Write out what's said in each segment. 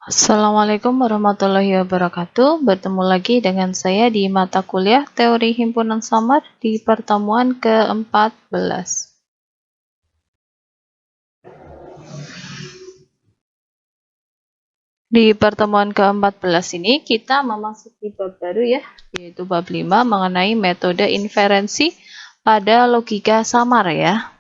Assalamualaikum warahmatullahi wabarakatuh. Bertemu lagi dengan saya di mata kuliah Teori Himpunan Samar di pertemuan ke-14. Di pertemuan ke-14 ini kita memasuki bab baru ya, yaitu bab 5 mengenai metode inferensi pada logika samar ya.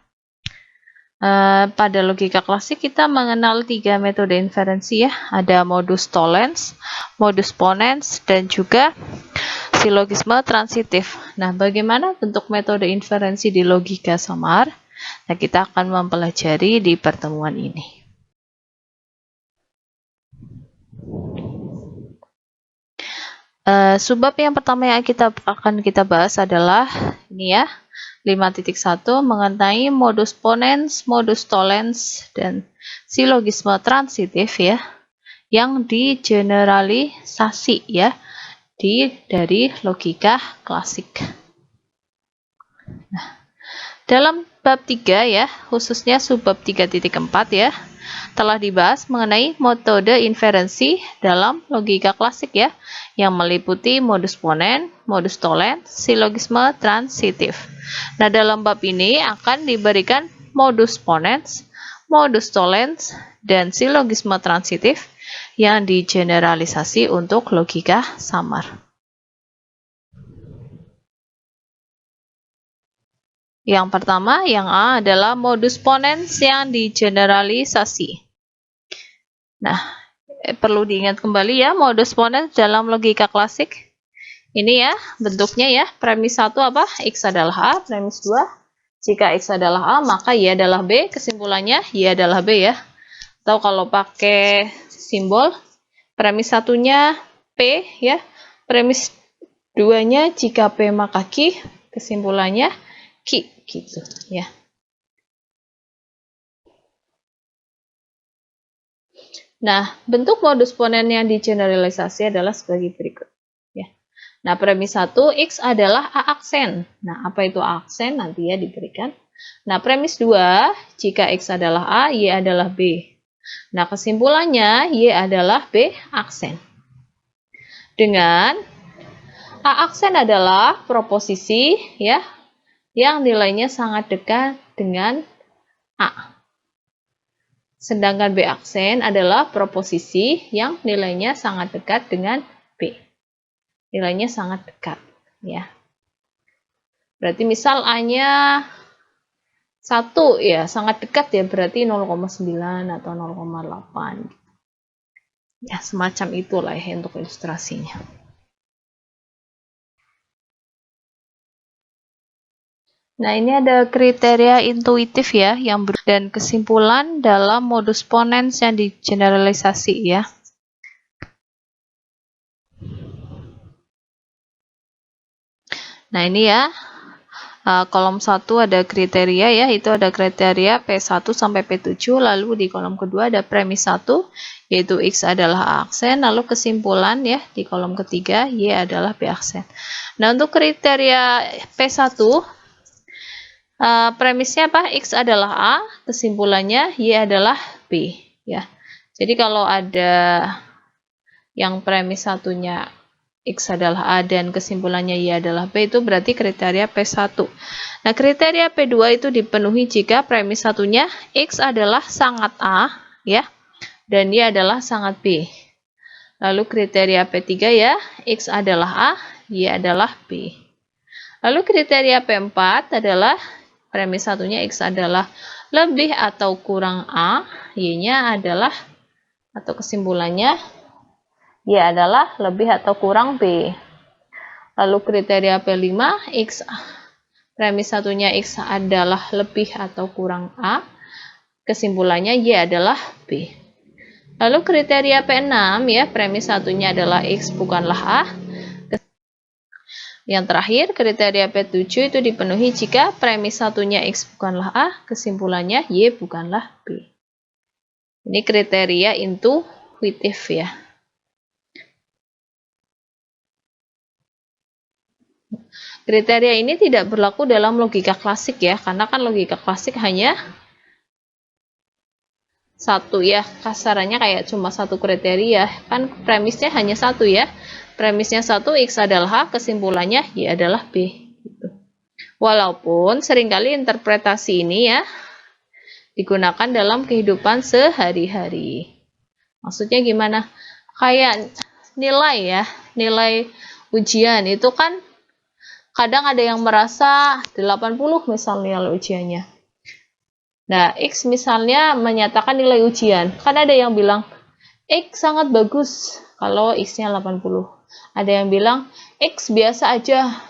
Pada logika klasik kita mengenal 3 metode inferensi ya. Ada modus tollens, modus ponens, dan juga silogisme transitif. Nah, bagaimana bentuk metode inferensi di logika samar? Nah, kita akan mempelajari di pertemuan ini. Subbab yang pertama yang akan kita bahas adalah ini ya, 5.1 mengenai modus ponens, modus tollens, dan silogisme transitif ya, yang digeneralisasi ya dari logika klasik. Nah, dalam bab 3 ya, khususnya subbab 3.4 ya, telah dibahas mengenai metode inferensi dalam logika klasik ya, yang meliputi modus ponens, modus tollens, silogisme transitif. Nah, dalam bab ini akan diberikan modus ponens, modus tollens, dan silogisme transitif yang digeneralisasi untuk logika samar. Yang pertama, yang A adalah modus ponens yang digeneralisasi. Nah, perlu diingat kembali ya, modus ponens dalam logika klasik. Ini ya, bentuknya ya, premis 1 apa? X adalah A, premis 2, jika X adalah A, maka Y adalah B, kesimpulannya Y adalah B ya. Atau kalau pakai simbol, premis 1-nya P ya, premis 2-nya jika P maka Q, kesimpulannya Q gitu ya. Nah, bentuk modus ponens yang digeneralisasi adalah sebagai berikut. Ya. Nah, premis 1, X adalah A aksen. Nah, apa itu A aksen? Nanti ya diberikan. Nah, premis 2, jika X adalah A, Y adalah B. Nah, kesimpulannya Y adalah B aksen. Dengan A aksen adalah proposisi ya, yang nilainya sangat dekat dengan A. Sedangkan B aksen adalah proposisi yang nilainya sangat dekat dengan B. Nilainya sangat dekat, ya. Berarti misal A-nya 1 ya, sangat dekat ya, berarti 0,9 atau 0,8. Ya, semacam itulah ya untuk ilustrasinya. Nah, ini ada kriteria intuitif ya, dan kesimpulan dalam modus ponens yang digeneralisasi ya. Nah, ini ya, kolom 1 ada kriteria ya, itu ada kriteria P1 sampai P7, lalu di kolom kedua ada premis 1, yaitu X adalah A aksen, lalu kesimpulan ya, di kolom ketiga, Y adalah B aksen. Nah, untuk kriteria P1, premisnya apa? X adalah A, kesimpulannya Y adalah B. Ya. Jadi kalau ada yang premis satunya X adalah A dan kesimpulannya Y adalah B, itu berarti kriteria P1. Nah, kriteria P2 itu dipenuhi jika premis satunya X adalah sangat A, ya, dan Y adalah sangat B. Lalu kriteria P3 ya, X adalah A, Y adalah B. Lalu kriteria P4 adalah premis satunya X adalah lebih atau kurang A, Y-nya adalah, atau kesimpulannya, Y adalah lebih atau kurang B. Lalu kriteria P5, X premis satunya X adalah lebih atau kurang A, kesimpulannya Y adalah B. Lalu kriteria P6 ya, premis satunya adalah X bukanlah A. Yang terakhir, kriteria P7 itu dipenuhi jika premis satunya X bukanlah A, kesimpulannya Y bukanlah B. Ini kriteria intuitif ya. Kriteria ini tidak berlaku dalam logika klasik ya, karena kan logika klasik hanya satu ya, kasarannya kayak cuma satu kriteria, kan premisnya hanya satu ya, premisnya satu, X adalah A, kesimpulannya Y adalah B gitu. Walaupun seringkali interpretasi ini ya digunakan dalam kehidupan sehari-hari. Maksudnya gimana? Kayak nilai ya, nilai ujian itu kan kadang ada yang merasa 80 misalnya nilai ujiannya. Nah, X misalnya menyatakan nilai ujian. Kan ada yang bilang, X sangat bagus kalau X-nya 80. Ada yang bilang, X biasa aja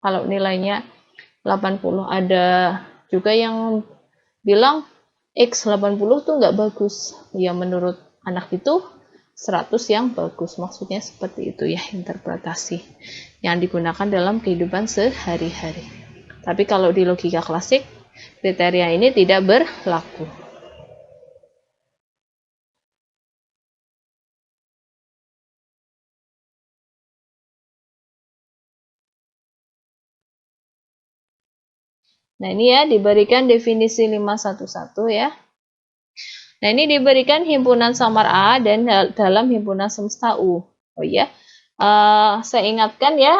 kalau nilainya 80. Ada juga yang bilang, X 80 tuh nggak bagus. Ya, menurut anak itu 100 yang bagus. Maksudnya seperti itu ya, interpretasi yang digunakan dalam kehidupan sehari-hari. Tapi kalau di logika klasik, kriteria ini tidak berlaku. Nah, ini ya diberikan definisi 511 ya. Nah, ini diberikan himpunan samar A dan dalam himpunan semesta U. Oh ya, saya ingatkan ya,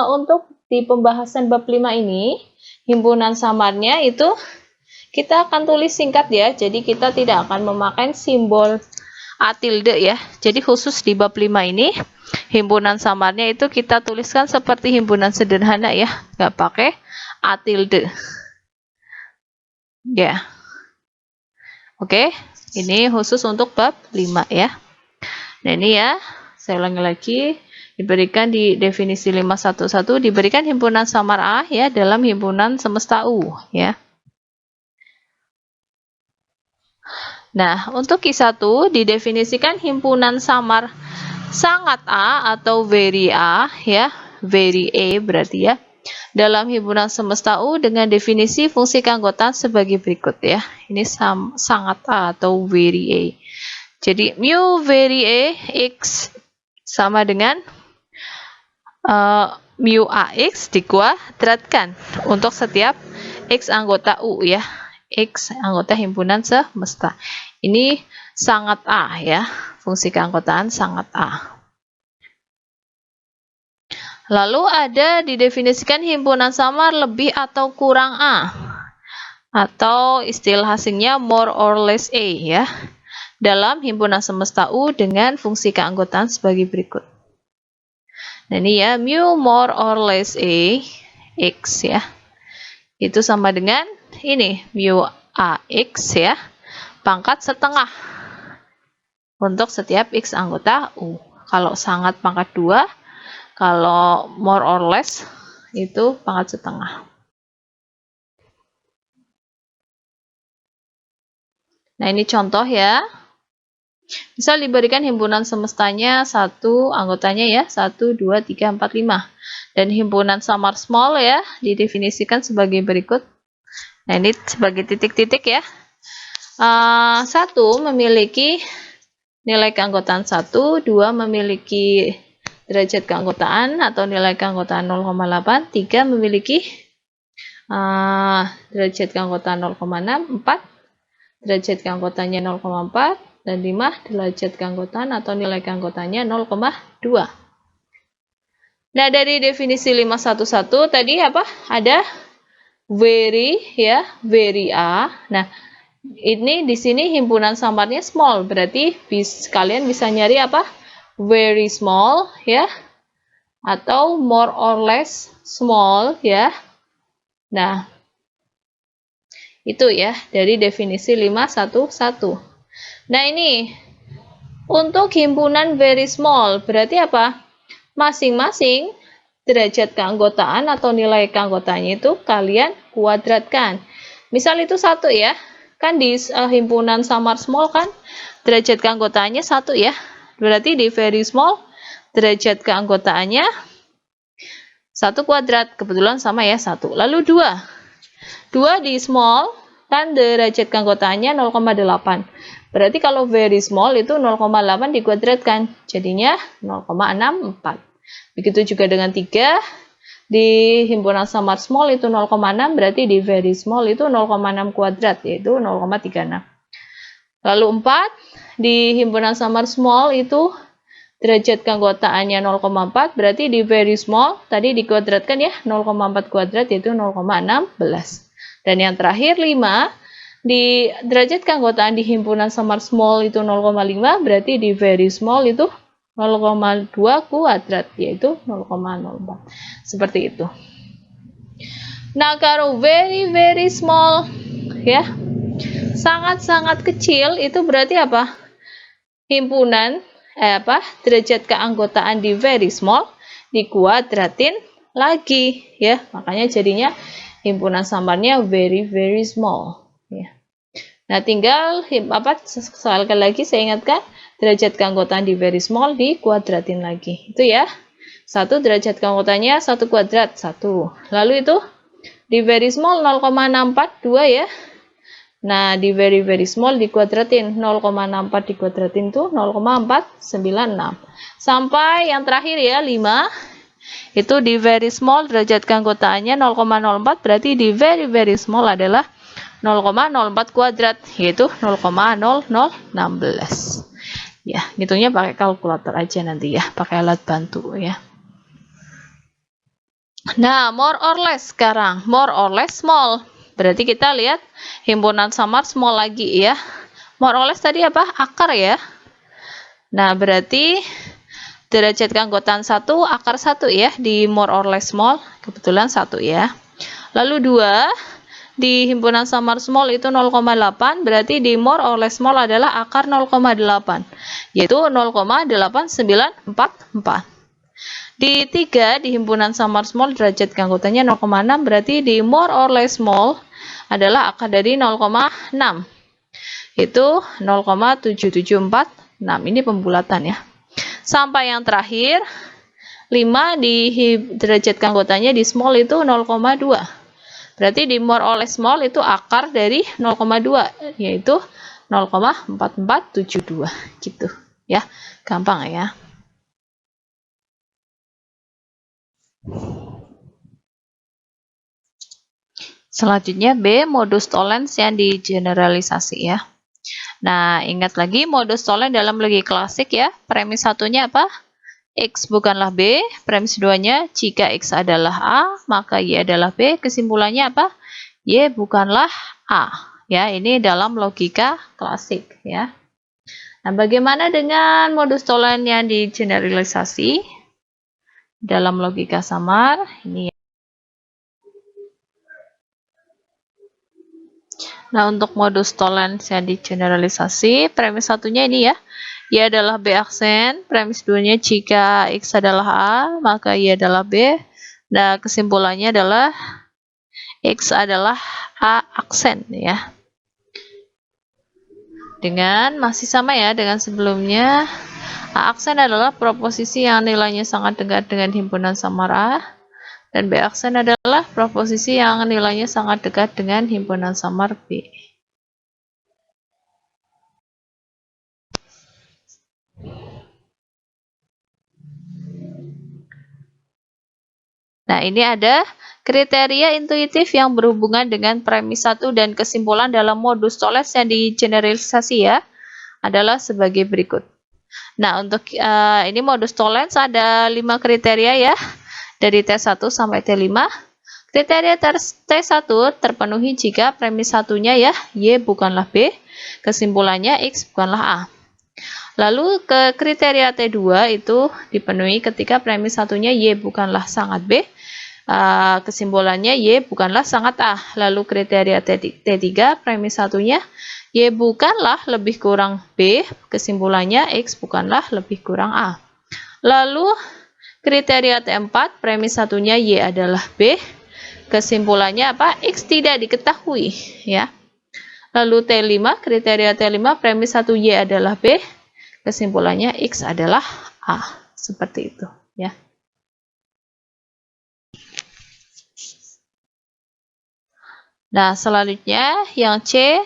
untuk di pembahasan bab 5 ini, himpunan samarnya itu kita akan tulis singkat ya, jadi kita tidak akan memakai simbol A tilde ya. Jadi khusus di bab 5 ini, himpunan samarnya itu kita tuliskan seperti himpunan sederhana ya, nggak pakai A tilde. Ya. Oke, ini khusus untuk bab 5 ya. Nah, ini ya, saya ulangi lagi, diberikan di definisi 511, diberikan himpunan samar A ya dalam himpunan semesta U ya. Nah, untuk Q1 didefinisikan himpunan samar sangat A atau very A ya, very A berarti ya. Dalam himpunan semesta U dengan definisi fungsi keanggotaan sebagai berikut ya. Ini sangat A atau very A. Jadi mu very A X sama dengan mu AX dikuadratkan untuk setiap X anggota U ya. X anggota himpunan semesta. Ini sangat A ya. Fungsi keanggotaan sangat A. Lalu ada didefinisikan himpunan samar lebih atau kurang A, atau istilah asingnya more or less A ya, dalam himpunan semesta U dengan fungsi keanggotaan sebagai berikut. Nah, ini ya, mu more or less A, X ya, itu sama dengan ini, mu AX ya, pangkat setengah untuk setiap X anggota U. Kalau sangat pangkat 2, kalau more or less itu pangkat setengah. Nah, ini contoh ya. Misal diberikan himpunan semestanya 1, anggotanya ya, 1, 2, 3, 4, 5. Dan himpunan samar small ya, didefinisikan sebagai berikut. Nah, ini sebagai titik-titik ya. 1 memiliki nilai keanggotaan 1, 2 memiliki derajat keanggotaan atau nilai keanggotaan 0,8, 3 memiliki derajat keanggotaan 0,6, 4 derajat keanggotaannya 0,4, dan 5 derajat keanggotaan atau nilai keanggotaannya 0,2. Nah, dari definisi 511 tadi apa? Ada very ya, very A. Nah, ini di sini himpunan samarnya small, berarti kalian bisa nyari apa? Very small ya, atau more or less small ya. Nah, itu ya dari definisi 511. Nah, ini untuk himpunan very small berarti apa? Masing-masing derajat keanggotaan atau nilai keanggotaannya itu kalian kuadratkan. Misal itu 1 ya, kan di himpunan samar small kan derajat keanggotaannya 1 ya. Berarti di very small derajat keanggotaannya 1 kuadrat, kebetulan sama ya 1. Lalu 2 di small kan derajat keanggotaannya 0,8. Berarti kalau very small itu 0,8 dikuadratkan, jadinya 0,64. Begitu juga dengan 3, di himpunan samar small itu 0,6, berarti di very small itu 0,6 kuadrat, yaitu 0,36. Lalu 4 di himpunan samar small itu derajat keanggotaannya 0,4, berarti di very small tadi dikuadratkan ya, 0,4 kuadrat yaitu 0,16. Dan yang terakhir 5 di derajat keanggotaan di himpunan samar small itu 0,5, berarti di very small itu 0,2 kuadrat yaitu 0,04. Seperti itu. Nah, kalau very small ya, sangat-sangat kecil itu berarti apa? Himpunan derajat keanggotaan di very small dikuadratin lagi ya. Makanya jadinya himpunan samarnya very small ya. Nah, tinggal sekali lagi saya ingatkan, derajat keanggotaan di very small dikuadratin lagi. Itu ya. 1 derajat keanggotaannya 1 kuadrat 1. Lalu itu di very small 0,642 ya. Nah, di very small dikuadratin 0,64 dikuadratin itu 0,496. Sampai yang terakhir ya 5. Itu di very small derajat keanggotaannya 0,04, berarti di very small adalah 0,04 kuadrat yaitu 0,0016. Ya, ngitungnya pakai kalkulator aja nanti ya, pakai alat bantu ya. Nah, more or less sekarang, more or less small. Berarti kita lihat himpunan samar small lagi ya. More or less tadi apa? Akar ya. Nah, berarti derajat keanggotaan 1 akar 1 ya di more or less small. Kebetulan 1 ya. Lalu 2 di himpunan samar small itu 0,8, berarti di more or less small adalah akar 0,8 yaitu 0,8944. Di 3 di himpunan samar small derajat keanggotaannya 0,6, berarti di more or less small adalah akar dari 0,6 itu 0,7746. Ini pembulatan ya. Sampai yang terakhir 5 di derajat keanggotaannya di small itu 0,2. Berarti di more or less small itu akar dari 0,2 yaitu 0,4472 gitu ya. Gampang ya. Selanjutnya B, modus tollens yang digeneralisasi ya. Nah, ingat lagi modus tollens dalam logika klasik ya. Premis satunya apa? X bukanlah B. Premis 2-nya, jika X adalah A, maka Y adalah B. Kesimpulannya apa? Y bukanlah A. Ya, ini dalam logika klasik ya. Nah, bagaimana dengan modus tollens yang digeneralisasi dalam logika samar? Ini ya. Nah, untuk modus tollens yang digeneralisasi, premis satunya ini ya. Y adalah B aksen, premis 2-nya jika X adalah A, maka Y adalah B. Nah, kesimpulannya adalah X adalah A aksen ya. Dengan masih sama ya dengan sebelumnya. A aksen adalah proposisi yang nilainya sangat dekat dengan himpunan samar A. Dan B aksen adalah proposisi yang nilainya sangat dekat dengan himpunan samar B. Nah, ini ada kriteria intuitif yang berhubungan dengan premis 1 dan kesimpulan dalam modus tollens yang digeneralisasi ya, adalah sebagai berikut. Nah, untuk ini modus tollens ada 5 kriteria ya, dari T1 sampai T5. Kriteria T1 terpenuhi jika premis satunya ya, Y bukanlah B, kesimpulannya X bukanlah A. Lalu ke kriteria T2 itu dipenuhi ketika premis satunya Y bukanlah sangat B, kesimpulannya Y bukanlah sangat A. Lalu kriteria T3 premis satunya Y bukanlah lebih kurang B, kesimpulannya X bukanlah lebih kurang A. Lalu kriteria T4 premis satunya Y adalah B, kesimpulannya apa? X tidak diketahui ya. Lalu T5 kriteria T5 premis 1 Y adalah B, kesimpulannya X adalah A. Seperti itu ya. Nah, selanjutnya yang C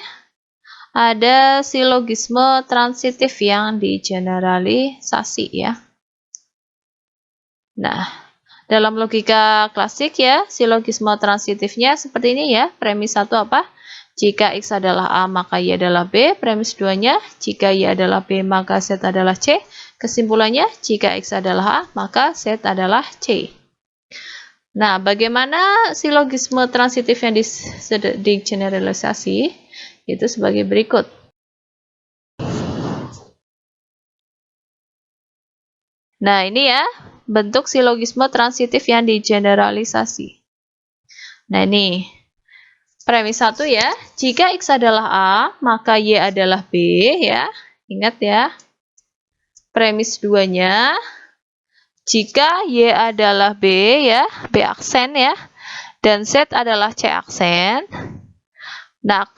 ada silogisme transitif yang digeneralisasi ya. Nah, dalam logika klasik ya, silogisme transitifnya seperti ini ya. Premis 1 apa? Jika X adalah A, maka Y adalah B. Premis 2-nya, jika Y adalah B, maka Z adalah C. Kesimpulannya, jika X adalah A, maka Z adalah C. Nah, bagaimana silogisme transitif yang digeneralisasi? Itu sebagai berikut. Nah, ini ya, bentuk silogisme transitif yang digeneralisasi. Nah, ini. Premis 1 ya, jika X adalah A, maka Y adalah B ya. Ingat ya. Premis 2-nya, jika Y adalah B ya, B aksen ya, dan Z adalah C aksen. Nah,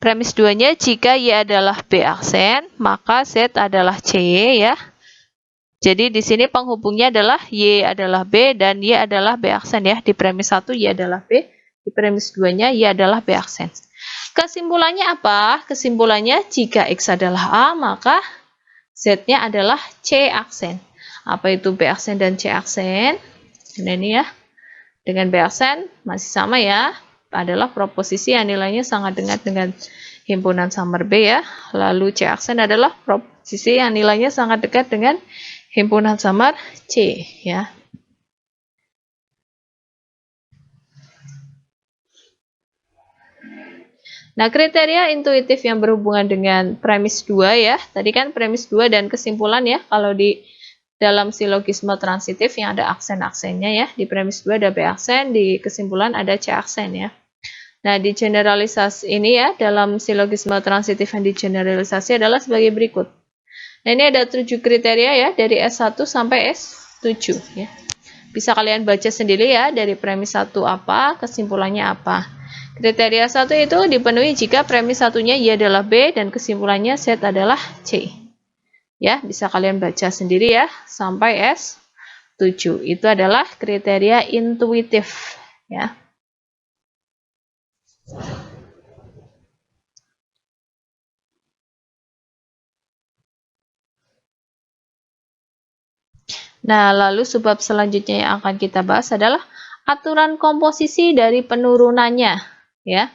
premis 2-nya, jika Y adalah B aksen, maka Z adalah C ya. Jadi di sini penghubungnya adalah Y adalah B dan Y adalah B aksen ya. Di premis 1 Y adalah B. Di premis 2-nya, Y adalah B aksen. Kesimpulannya apa? Kesimpulannya, jika X adalah A, maka Z-nya adalah C aksen. Apa itu B aksen dan C aksen? Nah, ini ya. Dengan B aksen, masih sama ya. Adalah proposisi yang nilainya sangat dekat dengan himpunan samar B ya. Lalu C aksen adalah proposisi yang nilainya sangat dekat dengan himpunan samar C ya. Nah, kriteria intuitif yang berhubungan dengan premis 2 ya. Tadi kan premis 2 dan kesimpulan ya. Kalau di dalam silogisme transitif yang ada aksen-aksennya ya. Di premis 2 ada B aksen, di kesimpulan ada C aksen ya. Nah, di generalisasi ini ya, dalam silogisme transitif yang digeneralisasi adalah sebagai berikut. Nah, ini ada 7 kriteria ya, dari S1 sampai S7 ya. Bisa kalian baca sendiri ya, dari premis 1 apa, kesimpulannya apa. Kriteria 1 itu dipenuhi jika premis 1-nya Y adalah B dan kesimpulannya Z adalah C. Ya, bisa kalian baca sendiri ya, sampai S7. Itu adalah kriteria intuitif ya. Nah, lalu sebab selanjutnya yang akan kita bahas adalah aturan komposisi dari penurunannya, ya.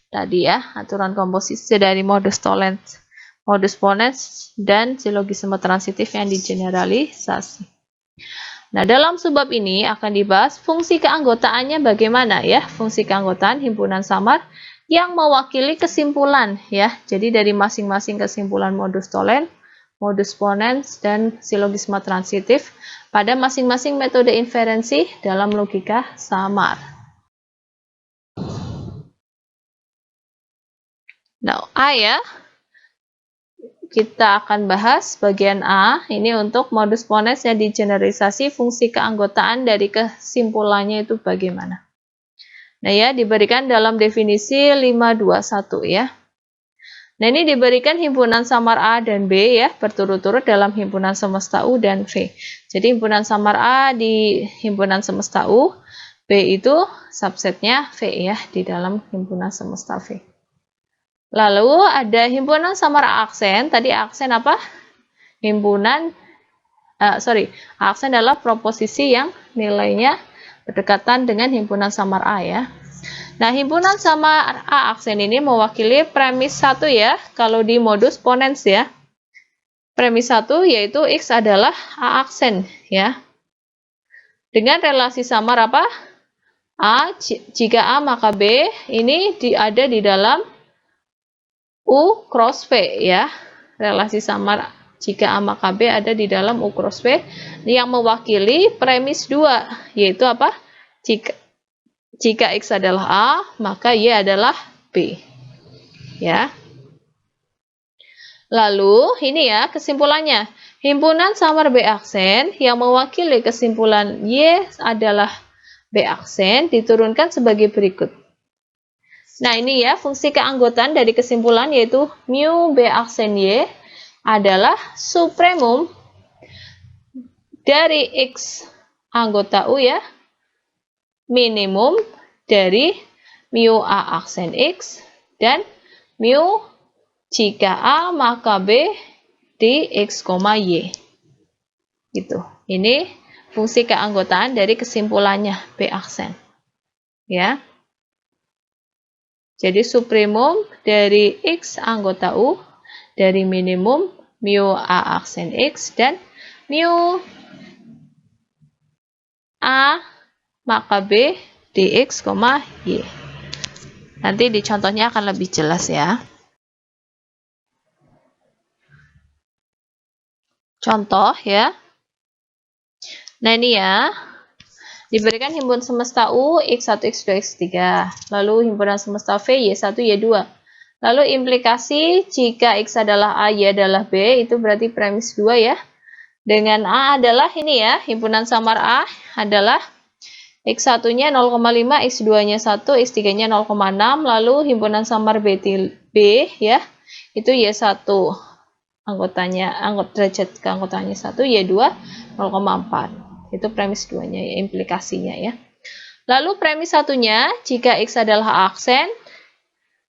Tadi ya, aturan komposisi dari modus tollens, modus ponens, dan silogisme transitif yang digeneralisasi. Nah, dalam subbab ini akan dibahas fungsi keanggotaannya bagaimana ya, fungsi keanggotaan himpunan samar yang mewakili kesimpulan ya. Jadi dari masing-masing kesimpulan modus tollens, modus ponens, dan silogisme transitif pada masing-masing metode inferensi dalam logika samar. Nah, A ya, kita akan bahas bagian A, ini untuk modus ponens yang digeneralisasi fungsi keanggotaan dari kesimpulannya itu bagaimana. Nah ya, diberikan dalam definisi 521 ya. Nah, ini diberikan himpunan samar A dan B ya, berturut-turut dalam himpunan semesta U dan V. Jadi himpunan samar A di himpunan semesta U, B itu subsetnya V ya, di dalam himpunan semesta V. Lalu ada himpunan samar A aksen, tadi aksen apa? Aksen adalah proposisi yang nilainya berdekatan dengan himpunan samar A ya. Nah, himpunan samar A aksen ini mewakili premis 1 ya, kalau di modus ponens ya. Premis 1 yaitu X adalah A aksen ya. Dengan relasi samar apa? A, jika A maka B, ini ada di dalam U cross V ya. Relasi samar jika A maka B ada di dalam U cross V yang mewakili premis 2, yaitu apa? Jika X adalah A, maka Y adalah B. Ya. Lalu, ini ya kesimpulannya. Himpunan samar B aksen yang mewakili kesimpulan Y adalah B aksen diturunkan sebagai berikut. Nah, ini ya fungsi keanggotaan dari kesimpulan yaitu mu B aksen Y adalah supremum dari X anggota U ya, minimum dari mu A aksen X, dan mu jika A maka B di X, Y. Gitu. Ini fungsi keanggotaan dari kesimpulannya B aksen. Ya. Jadi supremum dari X anggota U dari minimum mu A aksen X dan mu A maka B dx, y. Nanti di contohnya akan lebih jelas ya. Contoh ya. Nah ini ya. Diberikan himpunan semesta U, X1, X2, X3. Lalu himpunan semesta V, Y1, Y2. Lalu implikasi jika X adalah A, Y adalah B, itu berarti premis 2 ya. Dengan A adalah ini ya, himpunan samar A adalah X1-nya 0,5, X2-nya 1, X3-nya 0,6, lalu himpunan samar B ya, itu Y1 anggotanya, derajat keanggotaannya 1, Y2 0,4. Itu premis 2-nya ya, implikasinya ya. Lalu premis 1-nya, jika X adalah aksen,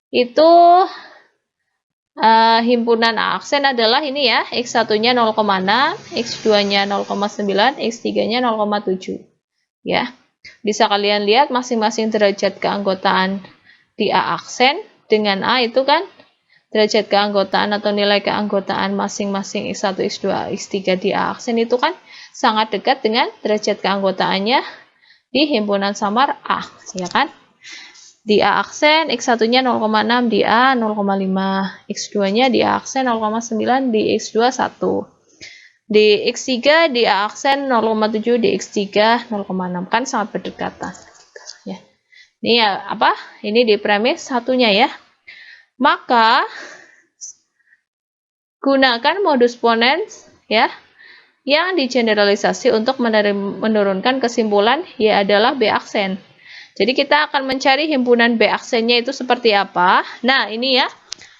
itu himpunan aksen adalah ini ya, X1-nya 0,6, X2-nya 0,9, X3-nya 0,7. Ya. Bisa kalian lihat masing-masing derajat keanggotaan di A aksen dengan A itu kan derajat keanggotaan atau nilai keanggotaan masing-masing X1, X2, X3 di A aksen itu kan sangat dekat dengan derajat keanggotaannya di himpunan samar A, ya kan? Di A aksen X1-nya 0,6, di A 0,5, X2-nya di A aksen 0,9, di X2 1. Di X3 di A aksen 0,7, di X3 0,6, kan sangat berdekatan. Ya. Ini ya apa? Ini di premis satunya ya. Maka gunakan modus ponens ya yang digeneralisasi untuk menurunkan kesimpulan Y adalah B aksen. Jadi kita akan mencari himpunan B aksennya itu seperti apa. Nah, ini ya.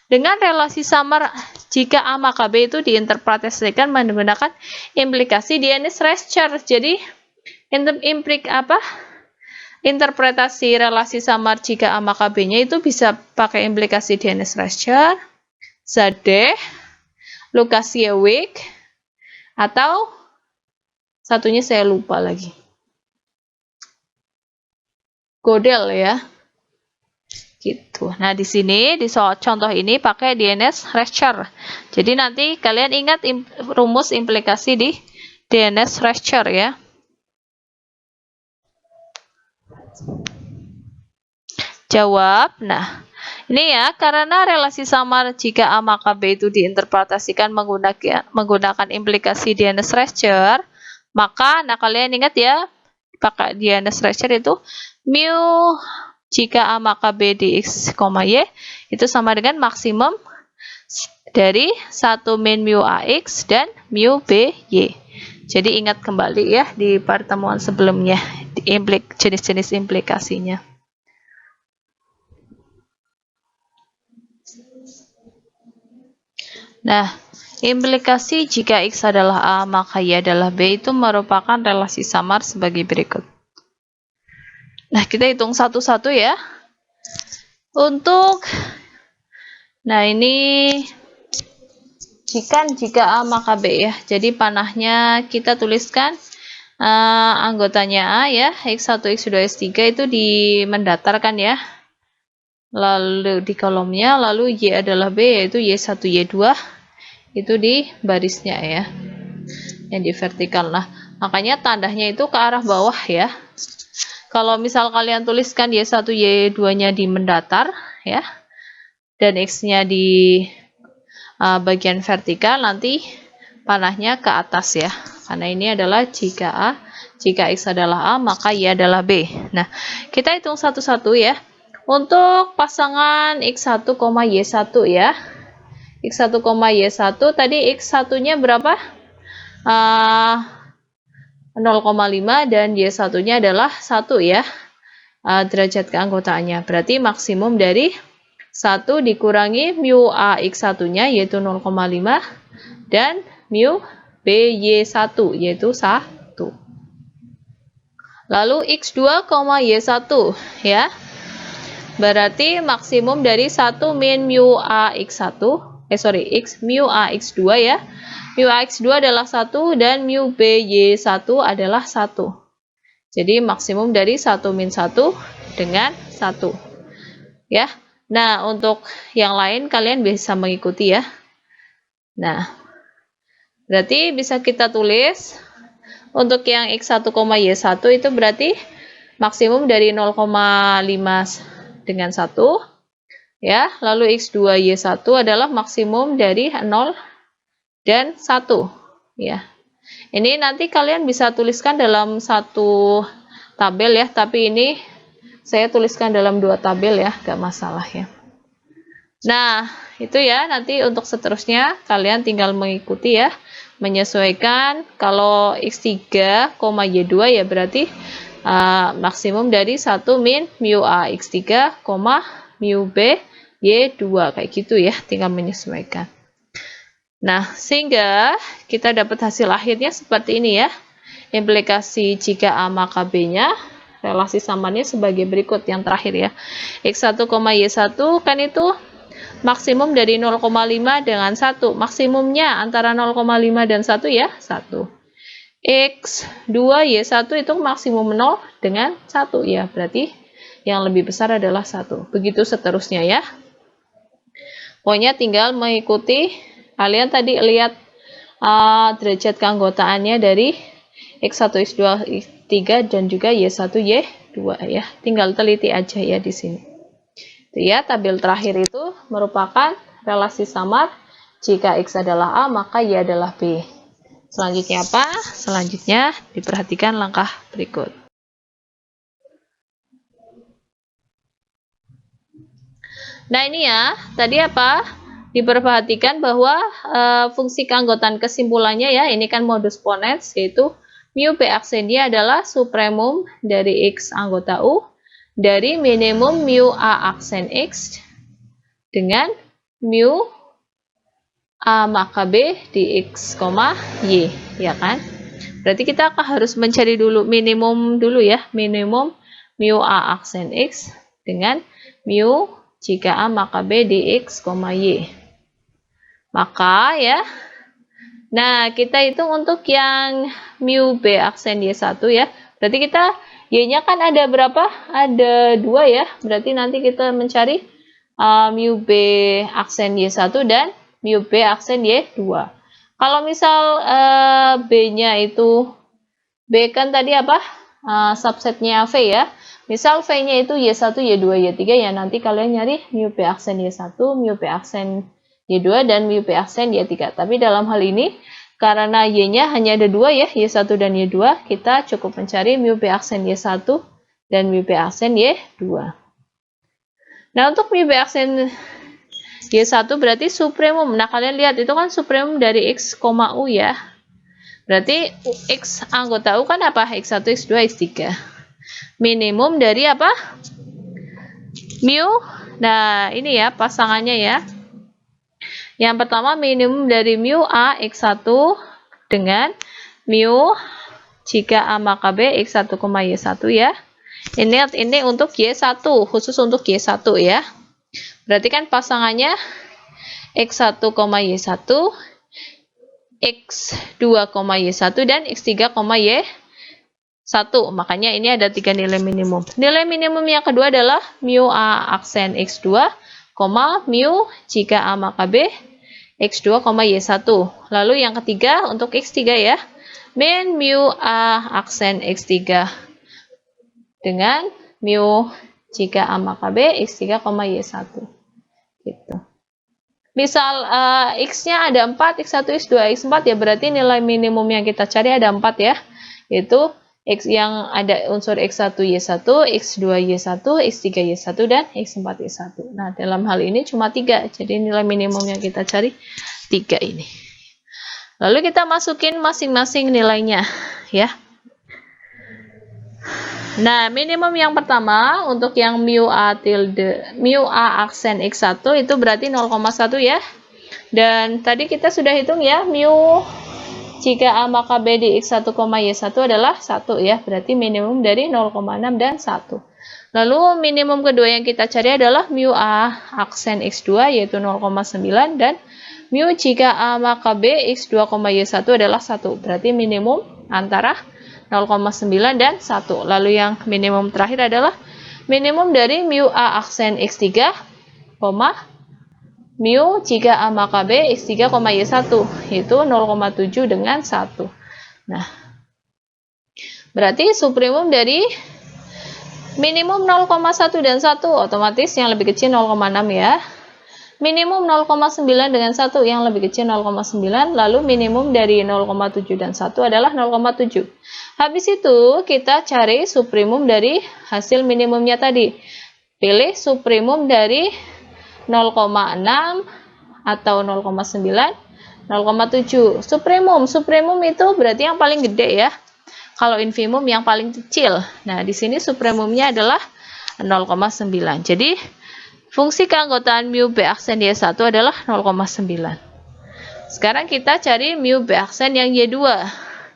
Dengan relasi samar jika A maka B itu diinterpretasikan menggunakan implikasi Dienes-Rescher. Jadi interpretasi relasi samar jika A maka B-nya itu bisa pakai implikasi Dienes-Rescher, Zadeh, Lukasiewicz, atau satunya saya lupa lagi. Gödel ya. Gitu. Nah, di sini di soal contoh ini pakai Dienes-Rescher. Jadi nanti kalian ingat rumus implikasi di Dienes-Rescher ya. Jawab. Nah, ini ya, karena relasi samar jika A maka B itu diinterpretasikan menggunakan implikasi Dienes-Rescher, maka nah kalian ingat ya, pakai Dienes-Rescher itu mu jika A maka B di X, Y itu sama dengan maksimum dari 1 min mu AX dan mu BY. Jadi ingat kembali ya di pertemuan sebelumnya jenis-jenis implikasinya. Nah, implikasi jika X adalah A maka Y adalah B itu merupakan relasi samar sebagai berikut. Nah, kita hitung satu-satu ya. Nah ini jika A maka B ya. Jadi panahnya kita tuliskan anggotanya A ya, X1, X2, X3 itu mendatarkan ya. Lalu di kolomnya, lalu Y adalah B yaitu Y1, Y2 itu di barisnya ya. Yang di vertikal. Nah, makanya tandanya itu ke arah bawah ya. Kalau misal kalian tuliskan Y1, Y2-nya di mendatar ya, dan X-nya di bagian vertikal, nanti panahnya ke atas ya. Karena ini adalah jika X adalah A, maka Y adalah B. Nah, kita hitung satu-satu ya. Untuk pasangan X1, Y1 ya. X1, Y1, tadi X1-nya berapa? 0,5 dan Y1-nya adalah 1 ya, derajat keanggotaannya. Berarti maksimum dari 1 dikurangi mu AX1-nya yaitu 0,5 dan mu BY1 yaitu 1. Lalu X2, Y1 ya. Berarti maksimum dari 1 min mu AX1, mu AX2 ya. Mu AX2 adalah 1 dan mu BY1 adalah 1. Jadi maksimum dari 1 min 1 dengan 1. Ya. Nah, untuk yang lain kalian bisa mengikuti ya. Nah, berarti bisa kita tulis untuk yang X1, Y1 itu berarti maksimum dari 0,5 dengan 1 ya. Lalu X2, Y1 adalah maksimum dari 0 dan 1 ya. Ini nanti kalian bisa tuliskan dalam satu tabel ya, tapi ini saya tuliskan dalam 2 tabel ya, gak masalah ya. Nah, itu ya, nanti untuk seterusnya kalian tinggal mengikuti ya, menyesuaikan. Kalau X3, Y2 ya berarti maksimum dari 1 min mu A X3, mu B Y2, kayak gitu ya, tinggal menyesuaikan. Nah, sehingga kita dapat hasil akhirnya seperti ini ya. Implikasi jika A maka B-nya, relasi samanya sebagai berikut yang terakhir ya. X1, Y1 kan itu maksimum dari 0,5 dengan 1. Maksimumnya antara 0,5 dan 1 ya, 1. X2, Y1 itu maksimum 0 dengan 1 ya. Berarti yang lebih besar adalah 1. Begitu seterusnya ya. Pokoknya tinggal mengikuti. Kalian tadi lihat derajat keanggotaannya dari X1, X2, X3 dan juga Y1, Y2 ya. Tinggal teliti aja ya di sini. Itu ya, tabel terakhir itu merupakan relasi samar. Jika X adalah A, maka Y adalah B. Selanjutnya apa? Selanjutnya diperhatikan langkah berikut. Nah, ini ya, tadi apa? Diperhatikan bahwa fungsi keanggotaan kesimpulannya ya, ini kan modus ponens, yaitu mu B aksen Y adalah supremum dari X anggota U dari minimum mu A aksen X dengan mu A maka B di X, Y, ya kan? Berarti kita harus mencari dulu minimum dulu ya, minimum mu A aksen X dengan mu jika A maka B di X, Y. Maka ya, nah kita hitung untuk yang mu B aksen Y1 ya. Berarti kita Y-nya kan ada berapa? Ada 2 ya. Berarti nanti kita mencari mu B aksen Y1 dan mu B aksen Y2. Kalau misal B-nya itu, B kan tadi apa? Subsetnya V ya. Misal V-nya itu Y1, Y2, Y3 ya, nanti kalian nyari mu B aksen Y1, mu B aksen Y2, dan mu B aksen Y3. Tapi dalam hal ini, karena Y-nya hanya ada 2 ya, Y1 dan Y2, kita cukup mencari mu B aksen Y1 dan mu B aksen Y2. Nah, untuk mu B aksen Y1 berarti supremum. Nah, kalian lihat itu kan supremum dari X, U ya. Berarti X anggota U kan apa? X1, X2, X3. Minimum dari apa? Mu. Nah, ini ya pasangannya ya. Yang pertama minimum dari mu A X1 dengan mu jika A maka B X1, Y1 ya. Ini untuk Y1, khusus untuk Y1 ya. Berarti kan pasangannya X1, Y1, X2, Y1 dan X3, Y1. Makanya ini ada 3 nilai minimum. Nilai minimum yang kedua adalah mu A aksen X2, mu jika A maka B X2, Y1. Lalu yang ketiga untuk X3 ya, min mu A aksen X3 dengan mu jika A maka B X3, Y1. Gitu. Misal X-nya ada 4, X1, X2, X4 ya, berarti nilai minimum yang kita cari ada 4 ya, yaitu X yang ada unsur X1, Y1, X2, Y1, X3, Y1, dan X4, Y1. Nah, dalam hal ini cuma 3, jadi nilai minimum yang kita cari 3 ini. Lalu kita masukin masing-masing nilainya, ya. Nah, minimum yang pertama untuk yang mu A aksen X1 itu berarti 0,1 ya. Dan tadi kita sudah hitung ya, mu jika A maka B di X1, Y1 adalah 1 ya, berarti minimum dari 0,6 dan 1. Lalu minimum kedua yang kita cari adalah mu A aksen X2 yaitu 0,9 dan mu jika A maka B X2, Y1 adalah 1, berarti minimum antara 0,9 dan 1. Lalu yang minimum terakhir adalah minimum dari mu A aksen X3 mu jika A maka B X3, Y1, yaitu 0,7 dengan 1. Nah, berarti supremum dari minimum 0,1 dan 1, otomatis yang lebih kecil 0,6 ya. Minimum 0,9 dengan 1, yang lebih kecil 0,9, lalu minimum dari 0,7 dan 1 adalah 0,7. Habis itu kita cari supremum dari hasil minimumnya tadi. Pilih supremum dari 0,6 atau 0,9, 0,7. Supremum itu berarti yang paling gede ya. Kalau infimum yang paling kecil. Nah, di sini supremumnya adalah 0,9. Jadi, fungsi keanggotaan mu B aksen Y1 adalah 0,9. Sekarang kita cari mu B aksen yang Y2.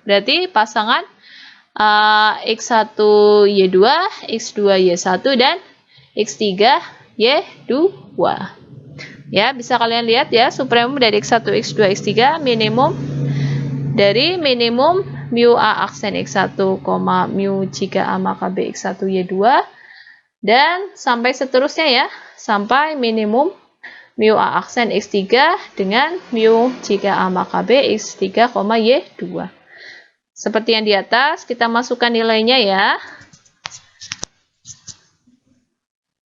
Berarti pasangan X1 Y2, X2 Y1, dan X3 Y2. Ya, bisa kalian lihat ya, supremum dari X1, X2, X3, minimum dari minimum mu A aksen X1, mu jika A maka B X1 Y2, dan sampai seterusnya ya, sampai minimum mu A aksen X3 dengan mu jika A maka B X3, Y2. Seperti yang di atas, kita masukkan nilainya ya.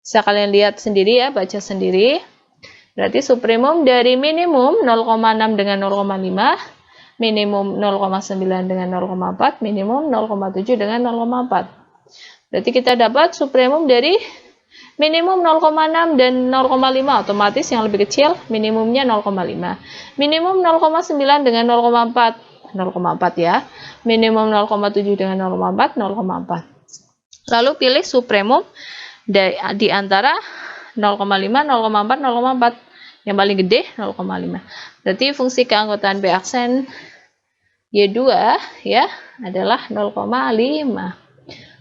Bisa kalian lihat sendiri ya, baca sendiri. Berarti supremum dari minimum 0,6 dengan 0,5, minimum 0,9 dengan 0,4, minimum 0,7 dengan 0,4. Berarti kita dapat supremum dari minimum 0,6 dan 0,5, otomatis yang lebih kecil minimumnya 0,5. Minimum 0,9 dengan 0,4, 0,4 ya. Minimum 0,7 dengan 0,4, 0,4. Lalu pilih supremum di antara 0,5, 0,4, 0,4. Yang paling gede 0,5. Berarti fungsi keanggotaan B aksen Y2 ya adalah 0,5.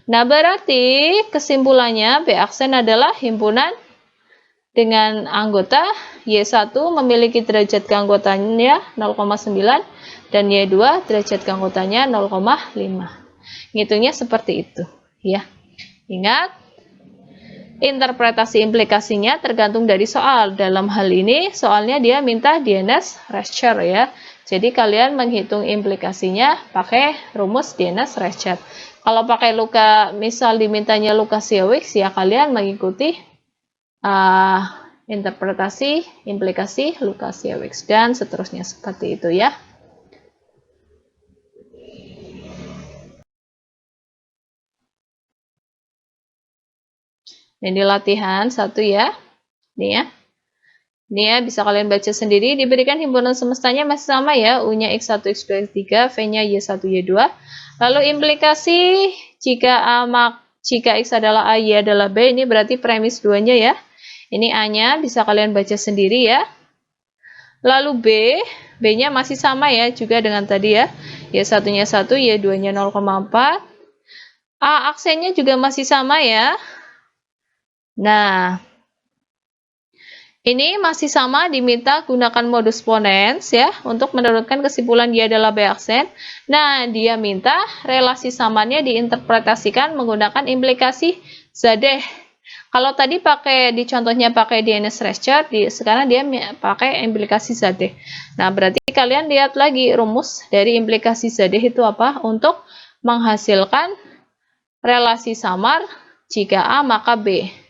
Nah, berarti kesimpulannya B aksen adalah himpunan dengan anggota Y1 memiliki derajat keanggotaannya 0,9 dan Y2 derajat keanggotaannya 0,5. Ngitungnya seperti itu ya. Ingat, interpretasi implikasinya tergantung dari soal. Dalam hal ini, soalnya dia minta Dienes-Reitscher ya. Jadi kalian menghitung implikasinya pakai rumus Dienes-Reitscher. Kalau pakai misal dimintanya Lukasiewicz, ya kalian mengikuti interpretasi implikasi Lukasiewicz dan seterusnya seperti itu ya. Ini latihan 1 ya. Ini ya. Ini ya, bisa kalian baca sendiri. Diberikan himpunan semestanya masih sama ya. U-nya X1, X2, X3, V-nya Y1, Y2. Lalu implikasi jika X adalah A, Y adalah B, ini berarti premis 2-nya ya. Ini A-nya, bisa kalian baca sendiri ya. Lalu B-nya masih sama ya, juga dengan tadi ya. Y1-nya 1, Y2-nya 0,4. A aksennya juga masih sama ya. Nah, ini masih sama, diminta gunakan modus ponens ya untuk menurunkan kesimpulan dia adalah B aksen. Nah, dia minta relasi samanya diinterpretasikan menggunakan implikasi Zadeh. Kalau tadi di contohnya pakai Dienes-Reitscher, sekarang dia pakai implikasi Zadeh. Nah, berarti kalian lihat lagi rumus dari implikasi Zadeh itu apa untuk menghasilkan relasi samar jika A maka B.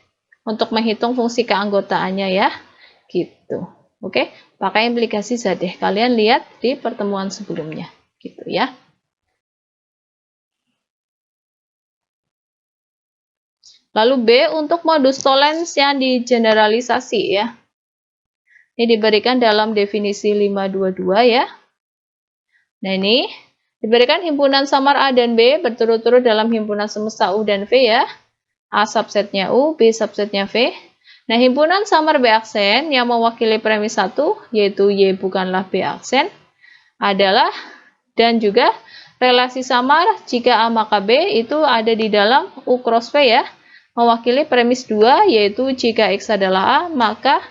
Untuk menghitung fungsi keanggotaannya ya, gitu. Oke, pakai implikasi Zadeh. Kalian lihat di pertemuan sebelumnya, gitu ya. Lalu B untuk modus tollens yang digeneralisasi ya. Ini diberikan dalam definisi 522 ya. Nah, ini diberikan himpunan samar A dan B berturut-turut dalam himpunan semesta U dan V ya. A subsetnya U, B subsetnya V. Nah, himpunan samar B aksen yang mewakili premis 1, yaitu Y bukanlah B aksen, adalah dan juga relasi samar jika A maka B itu ada di dalam U cross V ya, mewakili premis 2, yaitu jika X adalah A, maka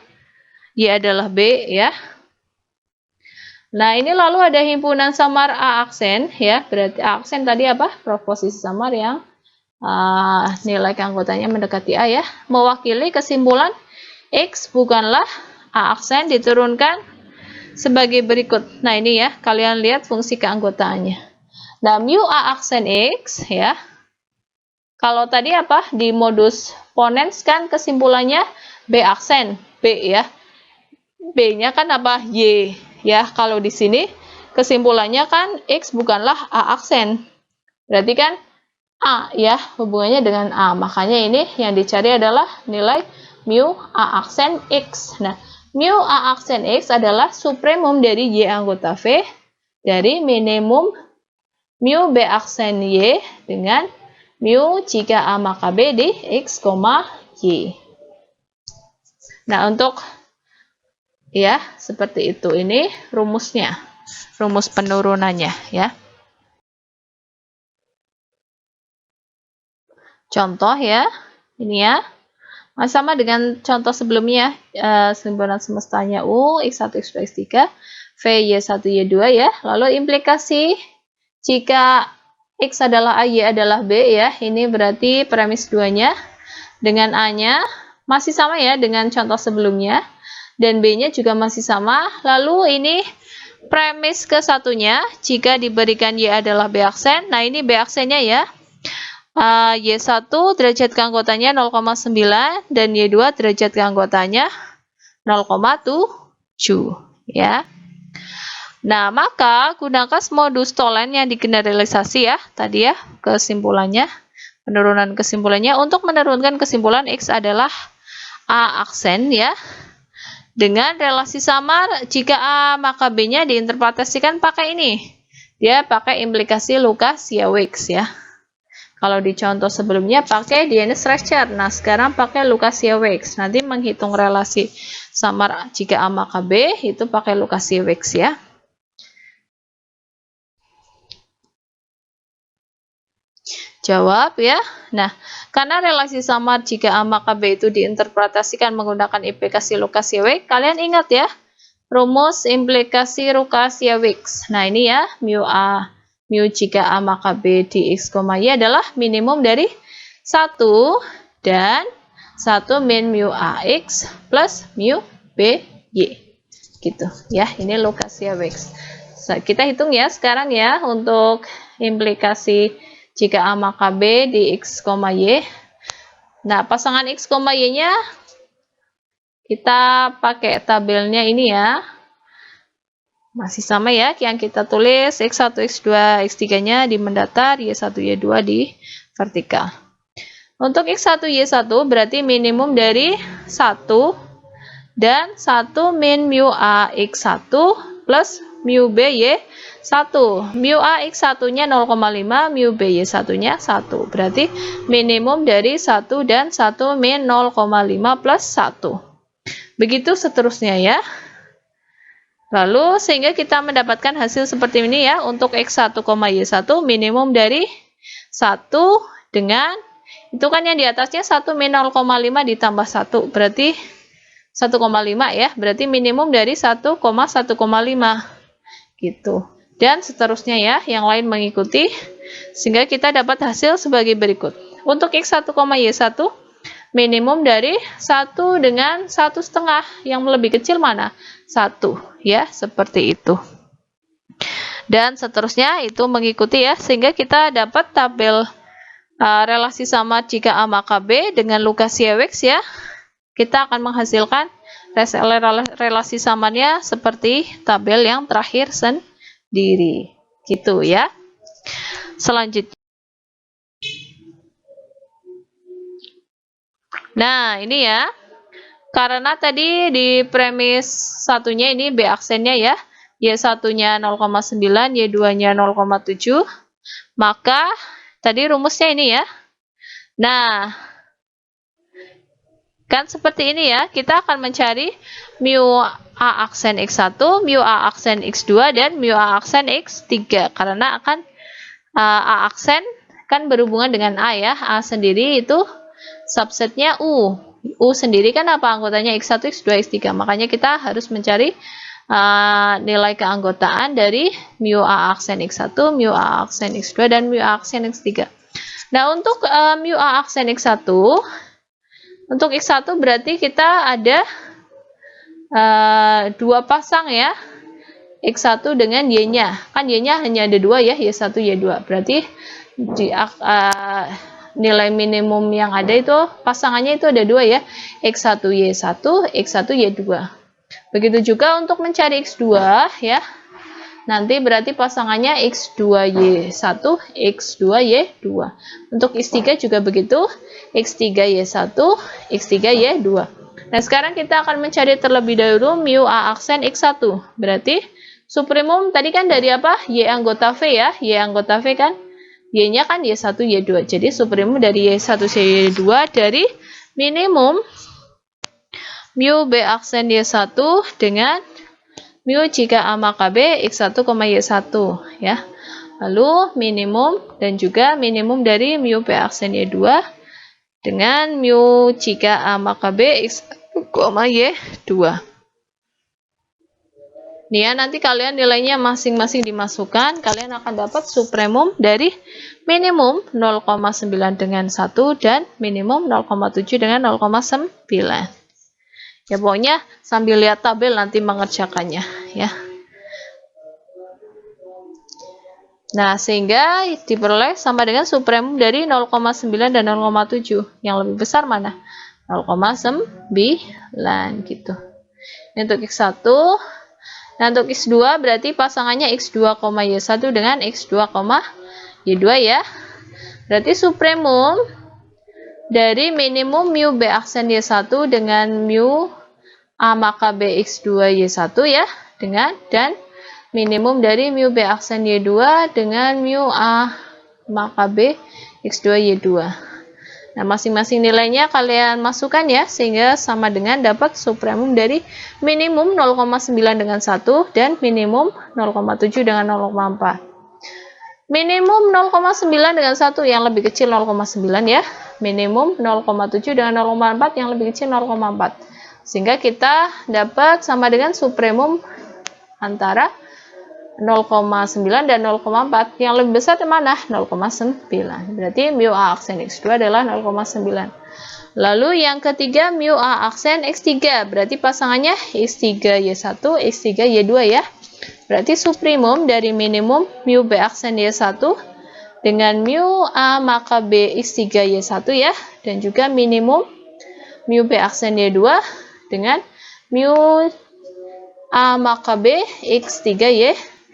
Y adalah B ya. Nah, ini lalu ada himpunan samar A aksen ya, berarti A aksen tadi apa? Proposisi samar yang nilai keanggotanya mendekati A ya, mewakili kesimpulan X bukanlah A aksen diturunkan sebagai berikut. Nah, ini ya, kalian lihat fungsi keanggotaannya. Nah, mu A aksen X ya. Kalau tadi apa? Di modus ponens kan kesimpulannya B aksen, B ya. B-nya kan apa? Y ya. Kalau di sini kesimpulannya kan X bukanlah A aksen. Berarti kan A ya, hubungannya dengan A. Makanya ini yang dicari adalah nilai mu A aksen X. Nah, mu A aksen X adalah supremum dari Y anggota V dari minimum mu B aksen Y dengan mu jika A maka B di X, Y. Nah, untuk ya, seperti itu. Ini rumusnya. Rumus penurunannya ya. Contoh ya. Ini ya. Sama dengan contoh sebelumnya, simpulan semestanya U, X1, X2, X3, V, Y1, Y2 ya. Lalu implikasi jika X adalah A, Y adalah B ya. Ini berarti premis 2-nya dengan A-nya masih sama ya dengan contoh sebelumnya. Dan B-nya juga masih sama. Lalu ini premis ke-1-nya, jika diberikan Y adalah B aksen. Nah, ini B aksennya ya. Y1 derajat keanggotanya 0,9 dan Y2 derajat keanggotanya 0,7 ya. Nah, maka gunakan modus Tholen yang digeneralisasi ya, tadi ya, kesimpulannya, penurunan kesimpulannya untuk menurunkan kesimpulan X adalah A aksen ya. Dengan relasi samar, jika A maka B-nya diinterpretasikan pakai ini. Dia pakai implikasi Lucas-Yawicz ya. Kalau di contoh sebelumnya pakai Dienes-Recher. Nah, sekarang pakai Lucas-Yawicz. Nanti menghitung relasi samar jika A maka B, itu pakai Lucas-Yawicz ya. Jawab ya. Nah, karena relasi samar jika A maka B itu diinterpretasikan menggunakan implikasi Lucas-Yawicz, kalian ingat ya, rumus implikasi Lucas-Yawicz. Nah, ini ya, mu jika A maka B di X, Y adalah minimum dari 1 dan 1 min mu AX plus mu BY. Gitu ya, ini Lucas-Yawicz. Kita hitung ya sekarang ya untuk implikasi jika A maka B di X, Y. Nah, pasangan X, Y-nya kita pakai tabelnya ini ya. Masih sama ya, yang kita tulis X1, X2, X3-nya di mendatar, Y1, Y2 di vertikal. Untuk X1, Y1 berarti minimum dari 1 dan 1 min mu A X1 plus mu B Y1. Mu A X1-nya 0,5, mu B Y1-nya 1. Berarti minimum dari 1 dan 1 min 0,5 plus 1. Begitu seterusnya ya. Lalu sehingga kita mendapatkan hasil seperti ini ya, untuk X1, Y1 minimum dari 1 dengan, itu kan yang di atasnya 1 min 0,5 ditambah 1, berarti 1,5 ya, berarti minimum dari 1,1,5 gitu. Dan seterusnya ya, yang lain mengikuti, sehingga kita dapat hasil sebagai berikut. Untuk X1, Y1 minimum dari 1 dengan 1,5, yang lebih kecil mana? 1 ya, seperti itu. Dan seterusnya itu mengikuti ya, sehingga kita dapat tabel relasi samar jika A maka B dengan Lucas-Yawicz ya. Kita akan menghasilkan relasi samarnya seperti tabel yang terakhir sendiri. Gitu ya. Selanjutnya. Nah, ini ya. Karena tadi di premis satunya ini B aksennya ya, Y1-nya 0,9, Y2-nya 0,7, maka tadi rumusnya ini ya. Nah, kan seperti ini ya, kita akan mencari mu A aksen X1, mu A aksen X2, dan mu A aksen X3. Karena akan A aksen kan berhubungan dengan A ya, A sendiri itu subsetnya U. U sendiri kan apa anggotanya? X1, X2, X3. Makanya kita harus mencari nilai keanggotaan dari mu A aksen X1, mu A aksen X2, dan mu A aksen X3. Nah, untuk mu A aksen X1, Untuk X1 berarti kita ada dua pasang ya. X1 dengan Y-nya. Kan Y-nya hanya ada dua ya, Y1, Y2. Berarti nilai minimum yang ada itu pasangannya itu ada dua ya, X1 Y1, X1 Y2. Begitu juga untuk mencari X2 ya. Nanti berarti pasangannya X2Y1, X2Y2. Untuk X3 juga begitu, X3Y1, X3Y2. Nah, sekarang kita akan mencari terlebih dahulu mu A aksen X1. Berarti supremum tadi kan dari apa? Y anggota V ya. Y anggota V kan? Y-nya kan Y1, Y2. Jadi supremum dari Y1, Y2 dari minimum mu B aksen Y1 dengan mu jika A maka B X1, Y1 ya. Lalu minimum dan juga minimum dari mu B aksen Y2 dengan mu jika A maka B X1, Y2. Nih ya, nanti kalian nilainya masing-masing dimasukkan, kalian akan dapat supremum dari minimum 0,9 dengan 1 dan minimum 0,7 dengan 0,9. Ya pokoknya sambil lihat tabel nanti mengerjakannya ya. Nah, sehingga diperoleh sama dengan supremum dari 0,9 dan 0,7. Yang lebih besar mana? 0,9 gitu. Ini untuk X1. Nah, untuk X2 berarti pasangannya X2, Y1 dengan X2, Y2 ya. Berarti supremum dari minimum mu B aksen Y1 dengan mu A maka B X2 Y1 ya, dengan dan minimum dari mu B aksen Y2 dengan mu A maka B X2 Y2. Nah, masing-masing nilainya kalian masukkan ya, sehingga sama dengan dapat supremum dari minimum 0,9 dengan 1 dan minimum 0,7 dengan 0,4. Minimum 0,9 dengan 1 yang lebih kecil 0,9 ya. Minimum 0,7 dengan 0,4 yang lebih kecil 0,4. Sehingga kita dapat sama dengan supremum antara 0,9 dan 0,4. Yang lebih besar di mana? 0,9. Berarti mu A aksen X2 adalah 0,9. Lalu yang ketiga mu A aksen X3. Berarti pasangannya X3Y1, X3Y2 ya. Berarti supremum dari minimum mu B aksen Y1 dengan mu A maka B X3Y1 ya. Dan juga minimum mu B aksen Y2 dengan mu A maka B X3Y2.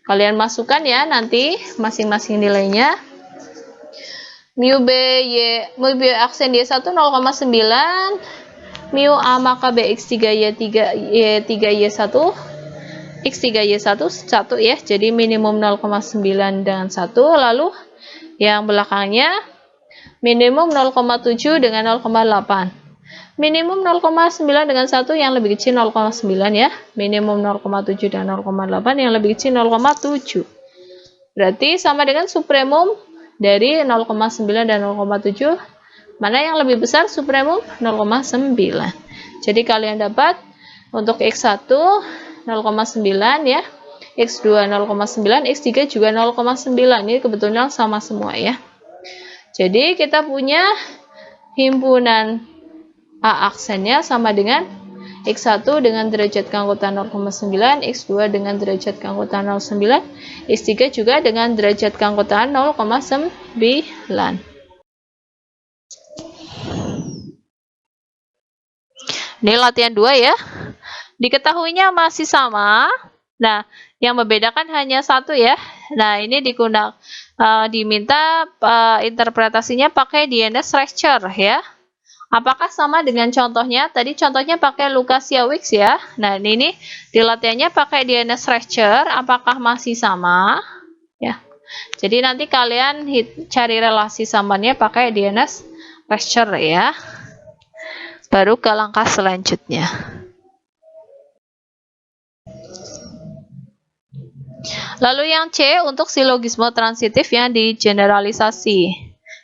Kalian masukkan ya nanti masing-masing nilainya. Mu B aksen Y1 0,9, mu A maka B X3Y1 X3Y1 1 ya. Jadi minimum 0,9 dengan 1. Lalu yang belakangnya minimum 0,7 dengan 0,8. Minimum 0,9 dengan 1 yang lebih kecil 0,9 ya. Minimum 0,7 dan 0,8 yang lebih kecil 0,7. Berarti sama dengan supremum dari 0,9 dan 0,7. Mana yang lebih besar? Supremum 0,9. Jadi kalian dapat untuk X1 0,9 ya. X2 0,9, X3 juga 0,9. Ini kebetulan sama semua ya. Jadi kita punya himpunan A aksennya sama dengan X1 dengan derajat keanggotaan 0,9, X2 dengan derajat keanggotaan 0,9, X3 juga dengan derajat keanggotaan 0,9. Ini latihan 2 ya. Diketahuinya masih sama. Nah, yang membedakan hanya satu ya. Nah, ini diminta interpretasinya pakai DNS-Rechter ya. Apakah sama dengan contohnya? Tadi contohnya pakai Lukasiewicz ya. Nah, ini di latihannya pakai DNS-Rechter. Apakah masih sama? Ya. Jadi nanti kalian cari relasi samanya pakai DNS-Rechter ya. Baru ke langkah selanjutnya. Lalu yang C untuk silogisme transitif yang digeneralisasi.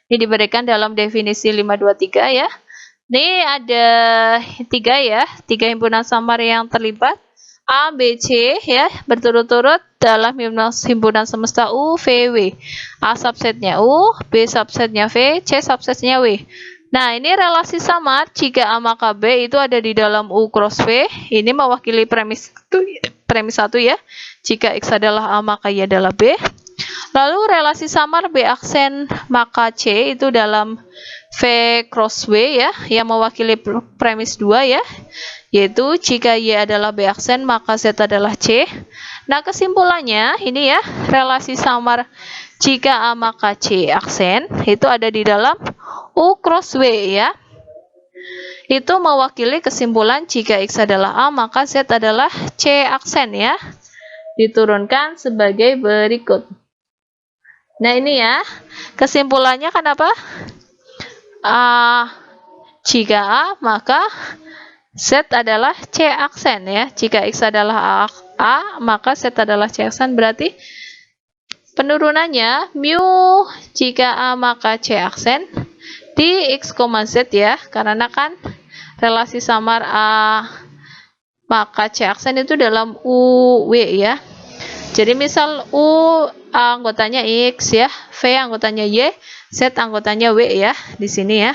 Ini diberikan dalam definisi 523 ya. Ini ada 3 ya, 3 himpunan samar yang terlibat. A, B, C ya, berturut-turut dalam himpunan semesta U, V, W. A subsetnya U, B subsetnya V, C subsetnya W. Nah, ini relasi samar jika A maka B itu ada di dalam U cross V. Ini mewakili premis 1 ya. Jika X adalah A maka Y adalah B. Lalu relasi samar B aksen maka C itu dalam V cross W ya, yang mewakili premis 2 ya. Yaitu jika Y adalah B aksen maka Z adalah C. Nah, kesimpulannya ini ya, relasi samar jika A maka C aksen itu ada di dalam U cross W ya. Itu mewakili kesimpulan jika X adalah A maka Z adalah C aksen ya. Diturunkan sebagai berikut. Nah, ini ya, kesimpulannya kan apa? Jika A maka Z adalah C aksen ya. Jika X adalah A maka Z adalah C aksen, berarti penurunannya mu jika A maka C aksen di X, Z ya, karena kan relasi samar A maka C aksen itu dalam U W ya. Jadi misal U anggotanya X ya, V anggotanya Y, Z anggotanya W ya, di sini ya.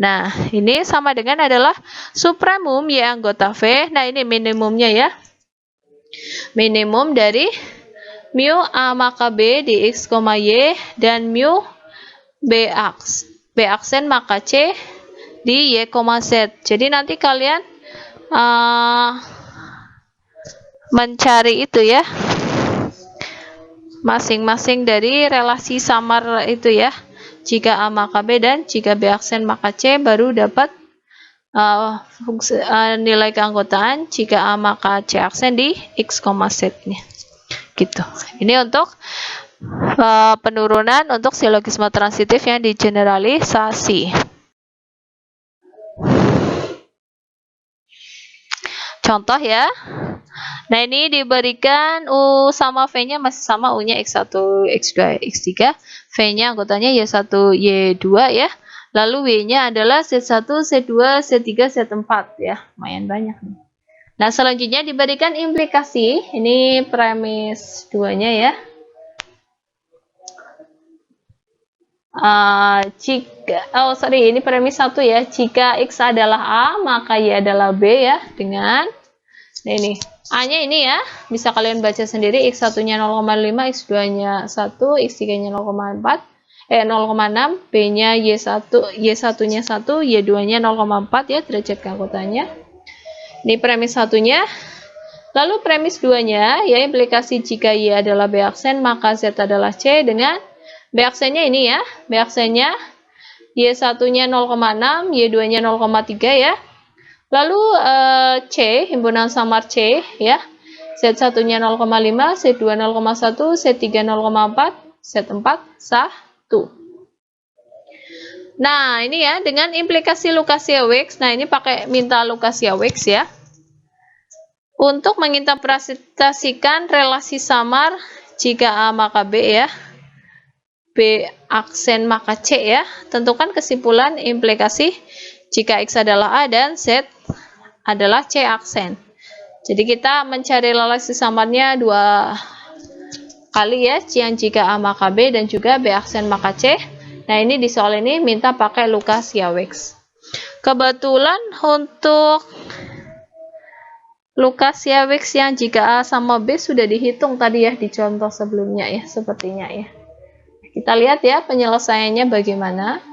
Nah, ini sama dengan adalah supremum Y anggota V. Nah, ini minimumnya ya. Minimum dari mu A maka B di X, Y dan mu B aksen maka C di Y, Z. Jadi nanti kalian mencari itu ya, masing-masing dari relasi samar itu ya. Jika A maka B dan jika B aksen maka C, baru dapat nilai keanggotaan jika A maka C aksen di X, Z nya. Gitu. Ini untuk penurunan untuk silogisme transitif yang digeneralisasi. Contoh ya. Nah, ini diberikan U sama V-nya masih sama, U-nya X1, X2, X3. V-nya anggotanya Y1, Y2 ya. Lalu W-nya adalah Z1, Z2, Z3, Z4 ya. Lumayan banyak nih. Nah, selanjutnya diberikan implikasi. Ini premis 2-nya ya. Ini premis 1 ya. Jika X adalah A, maka Y adalah B ya. Dengan, nah ini, A-nya ini ya, bisa kalian baca sendiri, X1-nya 0,5, X2-nya 1, X3-nya 0,6, B-nya Y1-nya 1, Y2-nya 0,4 ya, derajat keanggotaannya. Ini premis 1-nya. Lalu premis 2-nya, ya, implikasi jika Y adalah B aksen, maka Z adalah C dengan B aksennya ini ya, B aksennya Y1-nya 0,6, Y2-nya 0,3 ya. Lalu C, himpunan samar C ya, Z1-nya 0,5, Z2 0,1, Z3 0,4, Z4 1. Nah, ini ya, dengan implikasi Lukasiewicz. Nah, ini pakai minta Lukasiewicz ya. Untuk menginterpretasikan relasi samar jika A maka B ya, B aksen maka C ya. Tentukan kesimpulan implikasi jika X adalah A dan Z adalah C aksen. Jadi kita mencari relasi samarnya 2 kali ya, yang jika A maka B dan juga B aksen maka C. Nah, ini di soal ini minta pakai Lukasiewicz. Kebetulan untuk Lukasiewicz yang jika A sama B sudah dihitung tadi ya di contoh sebelumnya ya, sepertinya ya. Kita lihat ya penyelesaiannya bagaimana.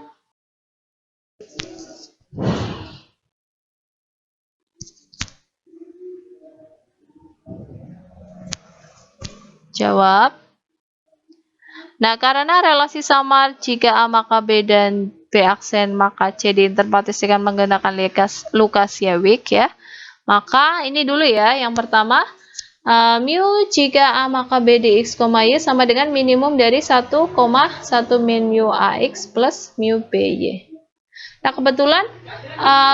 Jawab. Nah, karena relasi samar jika A maka B dan B aksen maka C diinterpretasikan menggunakan Lukasiewicz ya, maka ini dulu ya, yang pertama mu jika A maka B di X, Y sama dengan minimum dari 1,1 min mu AX plus mu BY. Nah, kebetulan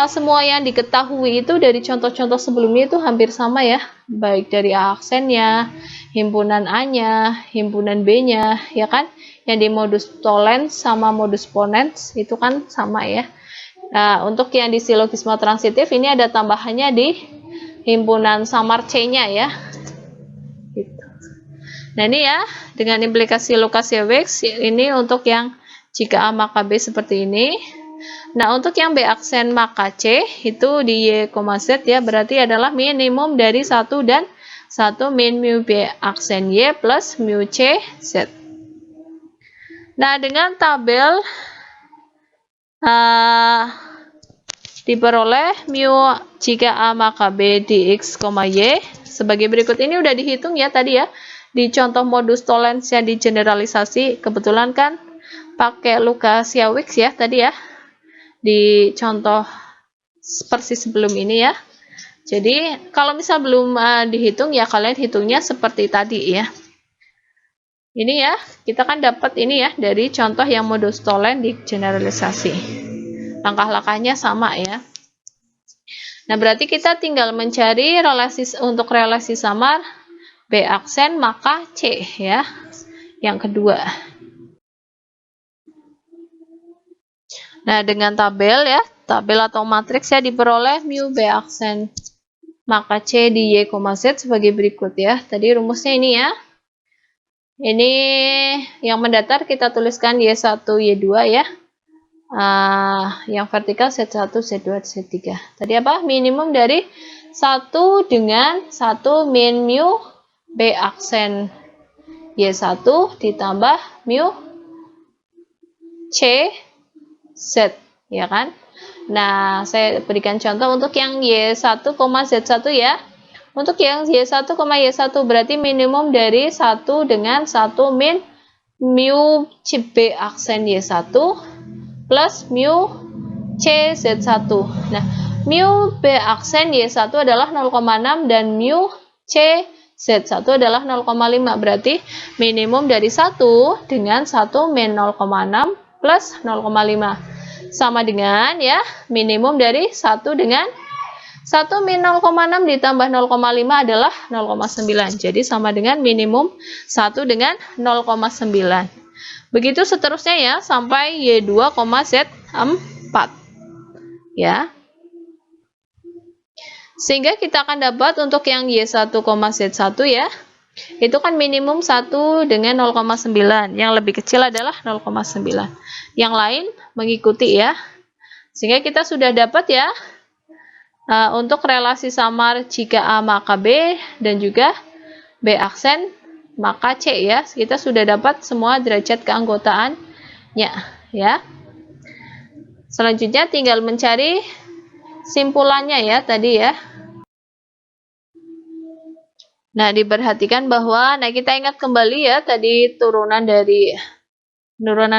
semua yang diketahui itu dari contoh-contoh sebelumnya itu hampir sama ya, baik dari A aksennya, himpunan A-nya, himpunan B-nya, ya kan? Yang di modus tollens sama modus ponens itu kan sama ya. Nah, untuk yang di silogisme transitif ini ada tambahannya di himpunan samar C-nya ya. Gitu. Nah, ini ya, dengan implikasi Lukasiewicz ini untuk yang jika A maka B seperti ini. Nah, untuk yang B aksen maka C itu di Y, Z ya, berarti adalah minimum dari 1 dan 1 min mu B aksen Y plus mu C Z. Nah, dengan tabel diperoleh mu jika A maka B di X, Y sebagai berikut. Ini udah dihitung ya tadi ya di contoh modus tollens yang digeneralisasi. Kebetulan kan pakai Lukasiewicz ya tadi ya di contoh persis sebelum ini ya. Jadi kalau misal belum dihitung ya kalian hitungnya seperti tadi ya. Ini ya, kita kan dapat ini ya dari contoh yang modus tollens digeneralisasi. Langkah-langkahnya sama ya. Nah, berarti kita tinggal mencari untuk relasi samar B aksen maka C ya. Yang kedua. Nah, dengan tabel ya, tabel atau matriks ya diperoleh mu B aksen maka C di Y, Z sebagai berikut ya. Tadi rumusnya ini ya. Ini yang mendatar kita tuliskan Y1, Y2 ya. Yang vertikal Z1, Z2, Z3. Tadi apa? Minimum dari 1 dengan 1 min mu B aksen Y1 ditambah mu C Z, ya kan? Nah, saya berikan contoh untuk yang Y1, Z1 ya. Untuk yang Y1, Y1 berarti minimum dari 1 dengan 1 min mu B aksen Y1 plus mu C Z1. Nah, mu B aksen Y1 adalah 0,6 dan mu C Z1 adalah 0,5. Berarti minimum dari 1 dengan 1 min 0,6 plus 0,5. Sama dengan ya, minimum dari 1 dengan 1 min 0,6 ditambah 0,5 adalah 0,9. Jadi sama dengan minimum 1 dengan 0,9. Begitu seterusnya ya sampai Y2, Z4. Ya. Sehingga kita akan dapat untuk yang Y1, Z1 ya. Itu kan minimum 1 dengan 0,9. Yang lebih kecil adalah 0,9. Yang lain mengikuti ya. Sehingga kita sudah dapat ya untuk relasi samar jika A maka B dan juga B aksen maka C ya. Kita sudah dapat semua derajat keanggotaannya ya. Selanjutnya tinggal mencari simpulannya ya tadi ya. Nah, diperhatikan bahwa kita ingat kembali ya tadi turunan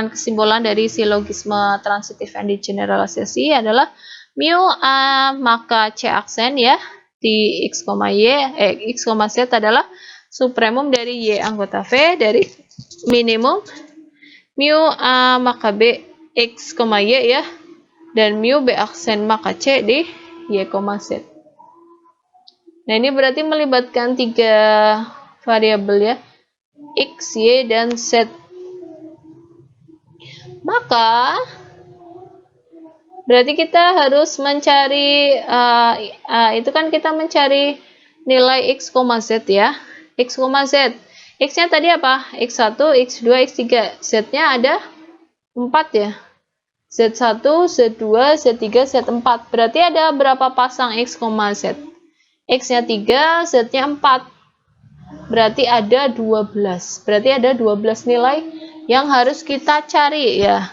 kesimpulan dari silogisme transitif and generalisasi adalah mu A maka C aksen ya di X, Z adalah supremum dari Y anggota V dari minimum mu A maka B X, Y ya dan mu B aksen maka C di Y, Z. Nah, ini berarti melibatkan 3 variabel ya, X, Y, dan Z. Maka berarti kita harus mencari itu kan kita mencari nilai X, Z ya. X, Z. X-nya tadi apa? X1, X2, X3. Z-nya ada 4 ya. Z1, Z2, Z3, Z4. Berarti ada berapa pasang X, Z? X-nya 3, Z-nya 4. Berarti ada 12. Berarti ada 12 nilai yang harus kita cari ya.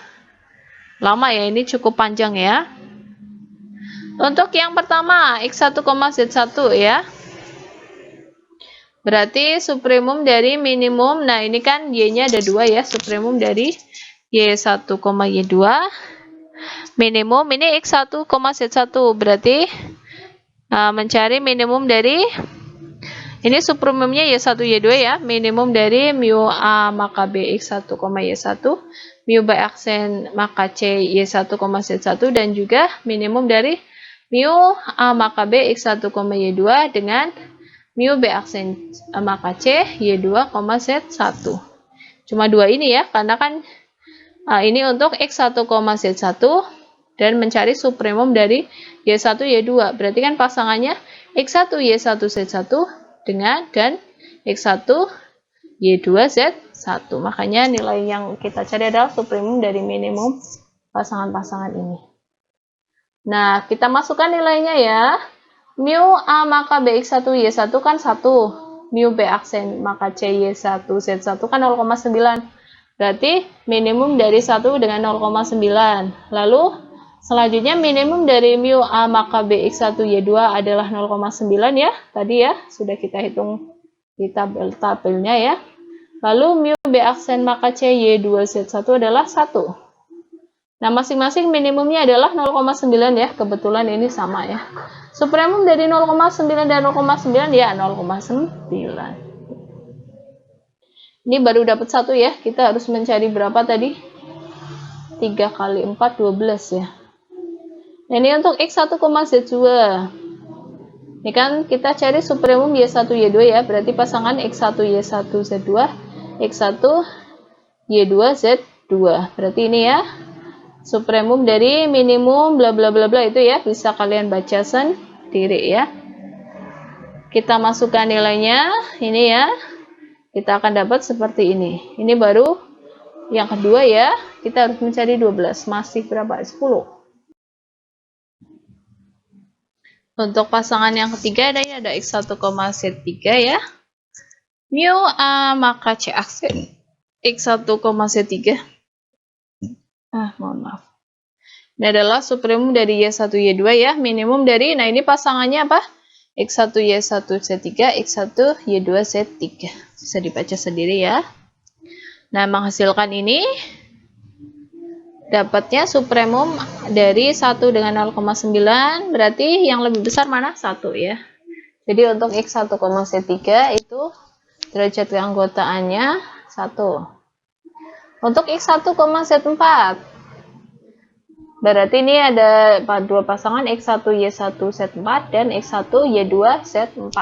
Lama ya, ini cukup panjang ya. Untuk yang pertama, X1, Z1 ya. Berarti supremum dari minimum. Nah, ini kan Y-nya ada 2 ya. Supremum dari Y1, Y2. Minimum ini X1, Z1. Berarti mencari minimum dari ini supremumnya Y1, Y2 ya. Minimum dari mu A maka B X1, Y1. Mu B aksen maka C Y1, Z1 dan juga minimum dari mu A maka B X1, Y2 dengan mu B aksen maka C Y2, Z1. Cuma 2 ini ya, karena kan ini untuk X1, Z1 dan mencari supremum dari Y1, Y2. Berarti kan pasangannya X1, Y1, Z1 dengan dan X1, Y2, Z1. Makanya nilai yang kita cari adalah supremum dari minimum pasangan-pasangan ini. Nah, kita masukkan nilainya ya. Mu A maka BX1 Y1 kan 1. Mu B aksen maka CY1 Z1 kan 0,9. Berarti minimum dari 1 dengan 0,9. Lalu selanjutnya minimum dari mu A maka BX1 Y2 adalah 0,9 ya. Tadi ya, sudah kita hitung di tabelnya ya. Lalu mu B aksen maka CY2 Z1 adalah 1. Nah, masing-masing minimumnya adalah 0,9 ya. Kebetulan ini sama ya. Supremum dari 0,9 dan 0,9 ya 0,9. Ini baru dapat 1 ya. Kita harus mencari berapa tadi? 3 kali 4, 12 ya. Nah, ini untuk X1, Z2. Ini kan kita cari supremum Y1, Y2 ya. Berarti pasangan X1, Y1, Z2. X1, Y2, Z2. Berarti ini ya. Supremum dari minimum bla bla bla bla itu ya. Bisa kalian baca sendiri ya. Kita masukkan nilainya. Ini ya. Kita akan dapat seperti ini. Ini baru yang kedua ya. Kita harus mencari 12. Masih berapa? 10. Untuk pasangan yang ketiga ada X1, Z3 ya. Mu A maka C aksen X1, Z3. Mohon maaf. Ini adalah supremum dari Y1, Y2 ya. Minimum dari, nah ini pasangannya apa? X1, Y1, Z3, X1, Y2, Z3. Bisa dibaca sendiri ya. Nah, menghasilkan ini dapatnya supremum dari 1 dengan 0,9, berarti yang lebih besar mana? 1 ya. Jadi untuk X1, Z3 itu derajat keanggotaannya 1. Untuk X1, Z4, berarti ini ada dua pasangan X1, Y1, Z4 dan X1, Y2, Z4.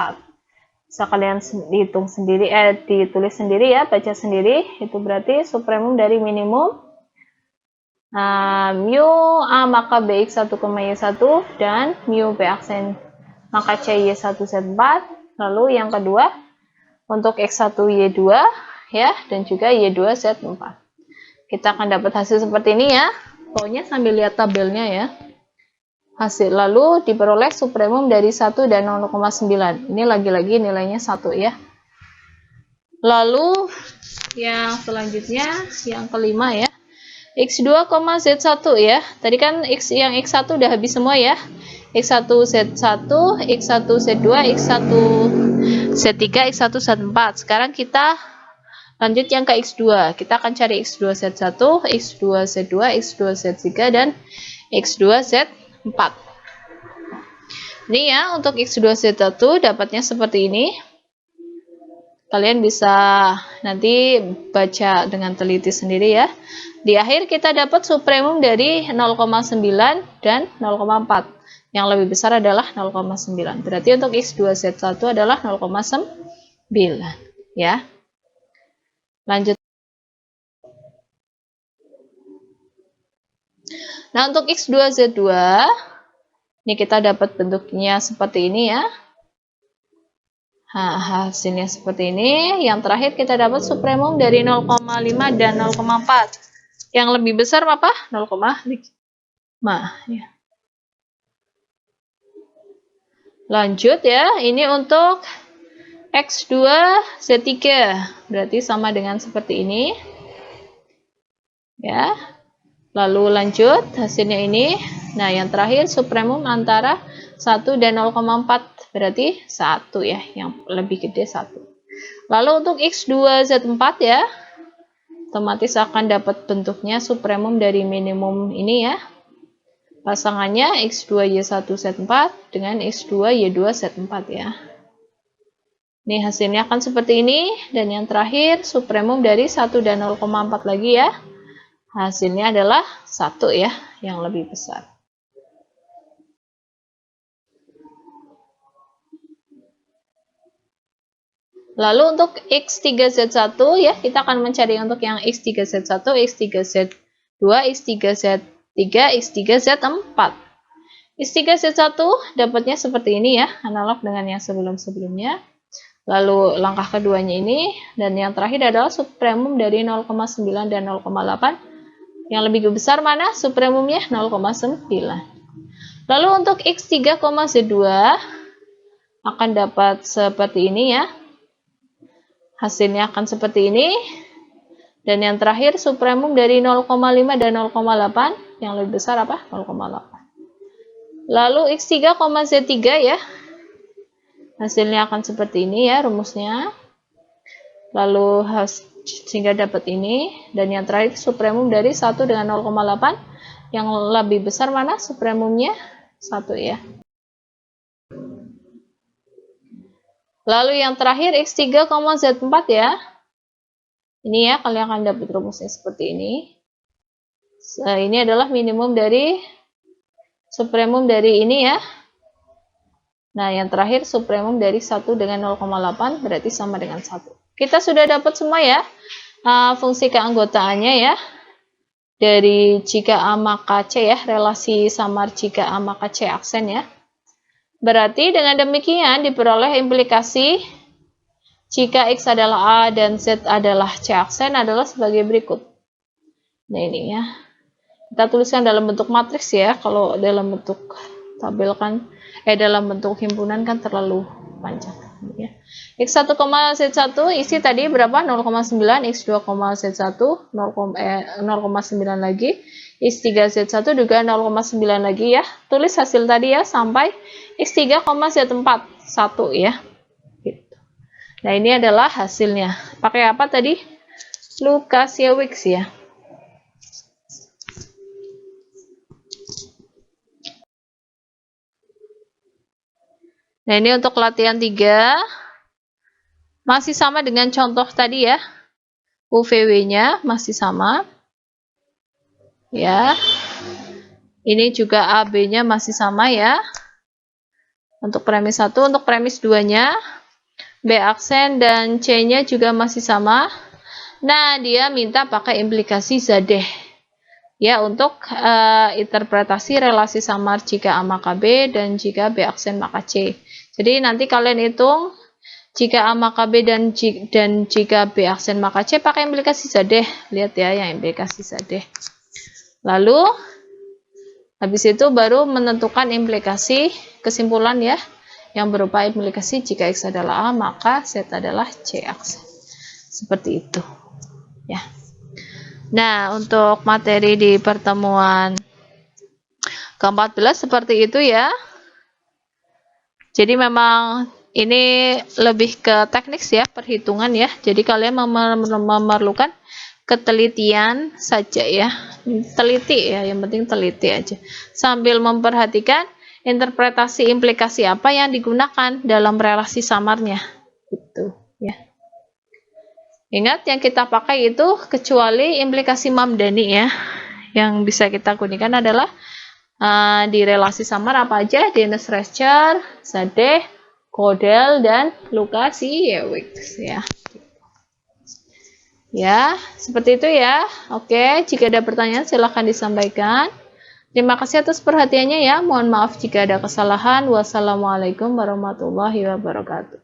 Bisa kalian dihitung sendiri, ditulis sendiri ya, baca sendiri. Itu berarti supremum dari minimum mu A maka BX1, Y1 dan mu B aksen maka CY1, Z4. Lalu yang kedua untuk X1, Y2 ya, dan juga Y2, Z4. Kita akan dapat hasil seperti ini ya. Pokoknya sambil lihat tabelnya ya. Hasil lalu diperoleh supremum dari 1 dan 0,9. Ini lagi-lagi nilainya 1 ya. Lalu yang selanjutnya yang kelima ya. X2, Z1 ya. Tadi kan yang X1 udah habis semua ya. X1, Z1, X1, Z2, X1, Z3, X1, Z4. Sekarang kita lanjut yang ke X2. Kita akan cari X2, Z1, X2, Z2, X2, Z3, dan X2, Z4. Ini ya, untuk X2, Z1 dapatnya seperti ini. Kalian bisa nanti baca dengan teliti sendiri ya. Di akhir kita dapat supremum dari 0,9 dan 0,4. Yang lebih besar adalah 0,9. Berarti untuk X2, Z1 adalah 0,9 ya. Lanjut. Nah, untuk X2, Z2, ini kita dapat bentuknya seperti ini ya. Nah, hasilnya seperti ini. Yang terakhir kita dapat supremum dari 0,5 dan 0,4. Yang lebih besar apa? 0,5 ya. Lanjut ya, ini untuk X2, Z3. Berarti sama dengan seperti ini. Ya. Lalu lanjut, hasilnya ini. Nah, yang terakhir supremum antara 1 dan 0,4. Berarti 1 ya, yang lebih gede 1. Lalu untuk X2, Z4 ya. Otomatis akan dapat bentuknya supremum dari minimum ini ya. Pasangannya X2, Y1, Z4 dengan X2, Y2, Z4 ya. Ini hasilnya akan seperti ini. Dan yang terakhir supremum dari 1 dan 0,4 lagi ya. Hasilnya adalah 1 ya, yang lebih besar. Lalu untuk X3Z1 ya, kita akan mencari untuk yang X3Z1, X3Z2, X3Z3, X3Z4. X3Z1 dapatnya seperti ini ya, analog dengan yang sebelum-sebelumnya. Lalu langkah keduanya ini, dan yang terakhir adalah supremum dari 0,9 dan 0,8. Yang lebih besar mana? Supremumnya 0,9. Lalu untuk X 3, Z2 akan dapat seperti ini ya. Hasilnya akan seperti ini. Dan yang terakhir supremum dari 0,5 dan 0,8. Yang lebih besar apa? 0,8. Lalu X3, Z3 ya. Hasilnya akan seperti ini ya rumusnya. Lalu sehingga dapat ini. Dan yang terakhir supremum dari 1 dengan 0,8. Yang lebih besar mana? Supremumnya 1 ya. Lalu yang terakhir X3, Z4 ya. Ini ya, kalian akan dapat rumusnya seperti ini. Ini adalah minimum dari supremum dari ini ya. Nah, yang terakhir supremum dari 1 dengan 0,8 berarti sama dengan 1. Kita sudah dapat semua ya fungsi keanggotaannya ya. Dari jika A maka C ya, relasi samar jika A maka C aksen ya. Berarti dengan demikian diperoleh implikasi jika X adalah A dan Z adalah C aksen adalah sebagai berikut. Nah ini ya. Kita tuliskan dalam bentuk matriks ya. Kalau dalam bentuk tabel kan, dalam bentuk himpunan kan terlalu panjang. Ya. X1, Z1 isi tadi berapa? 0,9. X2, Z1 0,9 lagi. X3, Z1 juga 0,9 lagi ya. Tulis hasil tadi ya sampai X3, Z4 1 ya. Gitu. Nah ini adalah hasilnya. Pakai apa tadi? Lukasiewicz ya. Nah, ini untuk latihan 3. Masih sama dengan contoh tadi ya. UVW-nya masih sama. Ya. Ini juga AB-nya masih sama ya. Untuk premis 1, untuk premis 2-nya B aksen dan C-nya juga masih sama. Nah, dia minta pakai implikasi zadeh. Ya, untuk interpretasi relasi samar jika A maka B dan jika B aksen maka C. Jadi nanti kalian hitung jika A maka B dan jika B aksen maka C pakai implikasi zadeh. Lihat ya yang implikasi zadeh. Lalu habis itu baru menentukan implikasi kesimpulan ya, yang berupa implikasi jika X adalah A maka Z adalah C aksen. Seperti itu. Ya. Nah, untuk materi di pertemuan ke-14 seperti itu ya. Jadi memang ini lebih ke teknik ya, perhitungan ya. Jadi kalian memerlukan ketelitian saja ya. Teliti ya, yang penting teliti aja. Sambil memperhatikan interpretasi implikasi apa yang digunakan dalam relasi samarnya. Gitu ya. Ingat yang kita pakai itu kecuali implikasi Mamdani ya. Yang bisa kita gunakan adalah di relasi samar apa aja? Dienes-Rechter, Zadeh, Gödel, dan Lukasiewicz ya. Ya, seperti itu ya. Oke, jika ada pertanyaan silahkan disampaikan. Terima kasih atas perhatiannya ya. Mohon maaf jika ada kesalahan. Wassalamualaikum warahmatullahi wabarakatuh.